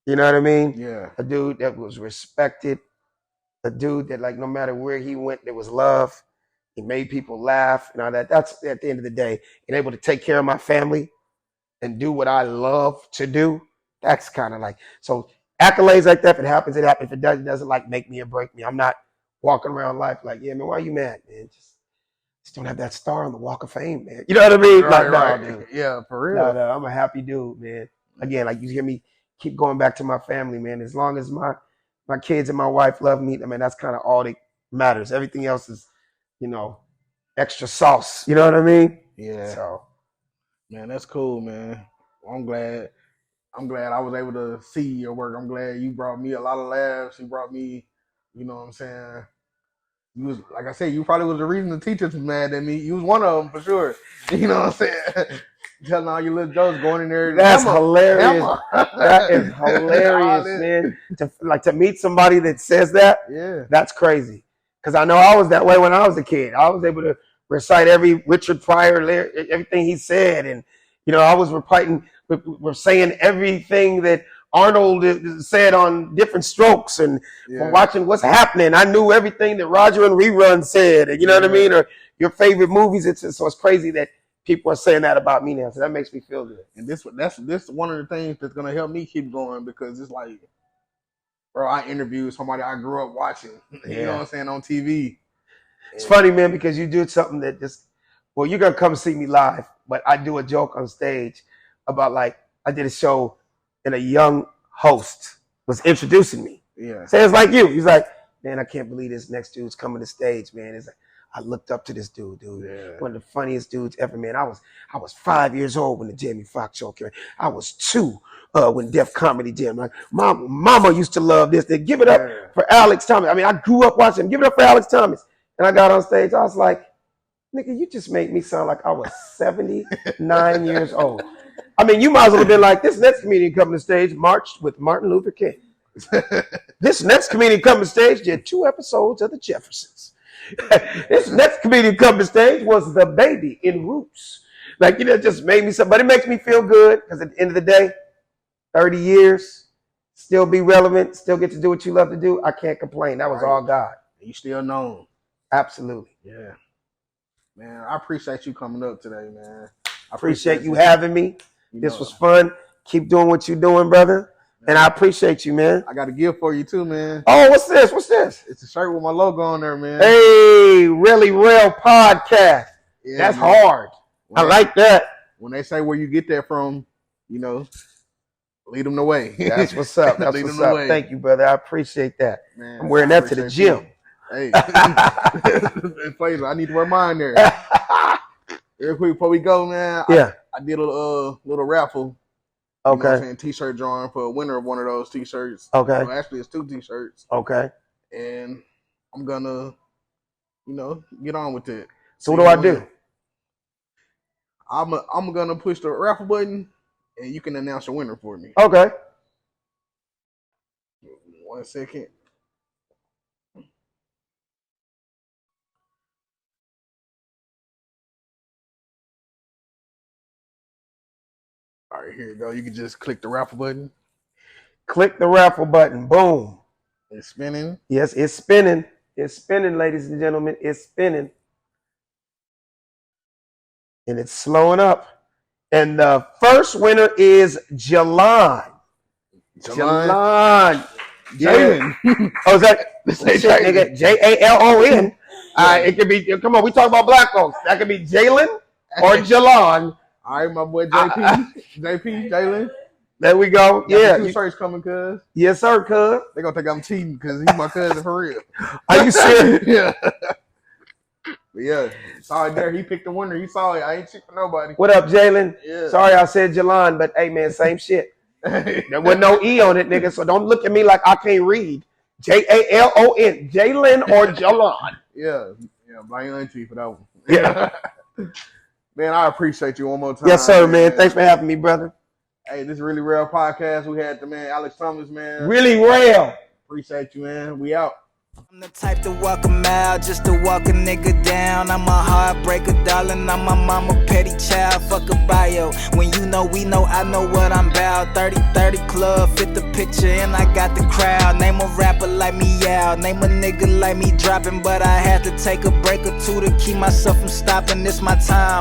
[SPEAKER 3] you know what I mean?
[SPEAKER 2] Yeah.
[SPEAKER 3] A dude that was respected, a dude that, like, no matter where he went, there was love. He made people laugh and all that. That's at the end of the day, and able to take care of my family and do what I love to do. That's kind of like, so accolades like that, if it happens, it happens. If it doesn't like make me or break me. I'm not walking around life like, yeah, man, why are you mad, man? Just don't have that star on the Walk of Fame, man. You know what I mean?
[SPEAKER 2] Right.
[SPEAKER 3] Dude.
[SPEAKER 2] Yeah, for real.
[SPEAKER 3] No, I'm a happy dude, man. Again, like you hear me keep going back to my family, man. As long as my kids and my wife love me, I mean, that's kind of all that matters. Everything else is, you know, extra sauce. You know what I mean?
[SPEAKER 2] Yeah.
[SPEAKER 3] So,
[SPEAKER 2] man, that's cool, man. I'm glad I was able to see your work. I'm glad you brought me a lot of laughs. You brought me, you know what I'm saying? You was, like I said, you probably was the reason the teachers was mad at me. You was one of them for sure. You know what I'm saying? Telling all your little jokes, going in there.
[SPEAKER 3] That's hilarious. That is hilarious, man. To meet somebody that says that,
[SPEAKER 2] yeah,
[SPEAKER 3] that's crazy. Because I know I was that way when I was a kid. I was able to recite every Richard Pryor lyric, everything he said, and you know, I was we're saying everything that Arnold said on Different Strokes, and from watching What's Happening, I knew everything that Roger and Rerun said, and you know what I mean, or your favorite movies. So it's crazy that people are saying that about me now. So that makes me feel good.
[SPEAKER 2] And this one of the things that's gonna help me keep going, because it's like, bro, I interviewed somebody I grew up watching. You know what I'm saying, on TV.
[SPEAKER 3] It's funny, man, because you do something that just, well, you're gonna come see me live, but I do a joke on stage about, like, I did a show and a young host was introducing me.
[SPEAKER 2] Yeah.
[SPEAKER 3] So it's like you. He's like, man, I can't believe this next dude's coming to stage, man. It's like, I looked up to this dude.
[SPEAKER 2] Yeah.
[SPEAKER 3] One of the funniest dudes ever, man. I was 5 years old when the Jamie Foxx show came. I was 2 when Def Comedy Jam. Like, mama used to love this. They give it up for Alex Thomas. I mean, I grew up watching him. Give it up for Alex Thomas. And I got on stage. I was like, nigga, you just made me sound like I was 79 years old. I mean, you might as well have been like, this next comedian coming to stage marched with Martin Luther King. This next comedian coming to stage did 2 episodes of The Jeffersons. This next comedian coming to stage was the baby in Roots. Like, you know, it just made me something. But it makes me feel good because at the end of the day, 30 years, still be relevant, still get to do what you love to do. I can't complain. That was all God.
[SPEAKER 2] You still known.
[SPEAKER 3] Absolutely.
[SPEAKER 2] Yeah. Man, I appreciate you coming up today, man.
[SPEAKER 3] I appreciate you having me. This was fun. Keep doing what you're doing, brother. And I appreciate you, man.
[SPEAKER 2] I got a gift for you too, man.
[SPEAKER 3] Oh, what's this? What's this?
[SPEAKER 2] It's a shirt with my logo on there, man.
[SPEAKER 3] Hey, Really Rell podcast.
[SPEAKER 2] Yeah,
[SPEAKER 3] that's
[SPEAKER 2] man.
[SPEAKER 3] hard. I like that.
[SPEAKER 2] When they say where you get that from, you know, lead them the way.
[SPEAKER 3] That's what's up. That's
[SPEAKER 2] Lead
[SPEAKER 3] what's
[SPEAKER 2] them the
[SPEAKER 3] up.
[SPEAKER 2] way.
[SPEAKER 3] Thank you, brother. I appreciate that.
[SPEAKER 2] Man,
[SPEAKER 3] I'm wearing that to the gym.
[SPEAKER 2] Hey, I need to wear mine there. Real quick before we go, man.
[SPEAKER 3] Yeah.
[SPEAKER 2] I did a little raffle.
[SPEAKER 3] Okay.
[SPEAKER 2] You know what I'm saying? T-shirt drawing for a winner of one of those T-shirts.
[SPEAKER 3] Okay.
[SPEAKER 2] Well, actually, it's 2 T-shirts.
[SPEAKER 3] Okay.
[SPEAKER 2] And I'm gonna, you know, get on with it.
[SPEAKER 3] So what do I do?
[SPEAKER 2] I'm gonna push the raffle button, and you can announce a winner for me.
[SPEAKER 3] Okay.
[SPEAKER 2] 1 second. All right, here you go. You can just click the raffle button.
[SPEAKER 3] Click the raffle button. Boom.
[SPEAKER 2] It's spinning.
[SPEAKER 3] Yes, it's spinning. It's spinning, ladies and gentlemen. It's spinning. And it's slowing up. And the first winner is Jalon.
[SPEAKER 2] Jalon.
[SPEAKER 3] Yeah. Oh, is that shit, nigga? Jalon. It could be, come on, we talk about black folks. That could be Jalen or Jalon.
[SPEAKER 2] All right, my boy JP. Jalen.
[SPEAKER 3] There we go. Yeah.
[SPEAKER 2] 2 shirts coming, cuz.
[SPEAKER 3] Yes, sir, cuz.
[SPEAKER 2] They gonna think I'm cheating because he's my cousin for real.
[SPEAKER 3] Are you serious?
[SPEAKER 2] Yeah. But yeah, sorry there. He picked the winner. He saw it. I ain't cheating for nobody.
[SPEAKER 3] What up, Jalen?
[SPEAKER 2] Yeah.
[SPEAKER 3] Sorry I said Jalon, but hey, man, same shit. There wasn't no E on it, nigga, so don't look at me like I can't read. Jalon. Jalen or Jalon.
[SPEAKER 2] Yeah. Yeah, blame auntie for that one.
[SPEAKER 3] Yeah.
[SPEAKER 2] Man, I appreciate you one more time.
[SPEAKER 3] Yes, sir, man. Thanks for having me, brother.
[SPEAKER 2] Hey, this is Really Rell podcast. We had the man Alex Thomas, man.
[SPEAKER 3] Really Rell.
[SPEAKER 2] Appreciate you, man. We out.
[SPEAKER 1] I'm the type to walk a mile just to walk a nigga down. I'm a heartbreaker, darling. I'm my mama petty child. Fuck a bio. When you know, we know, I know what I'm about. 30-30 club, fit the picture, and I got the crowd. Name a rapper like me out. Name a nigga like me dropping, but I had to take a break or 2 to keep myself from stopping. This my time.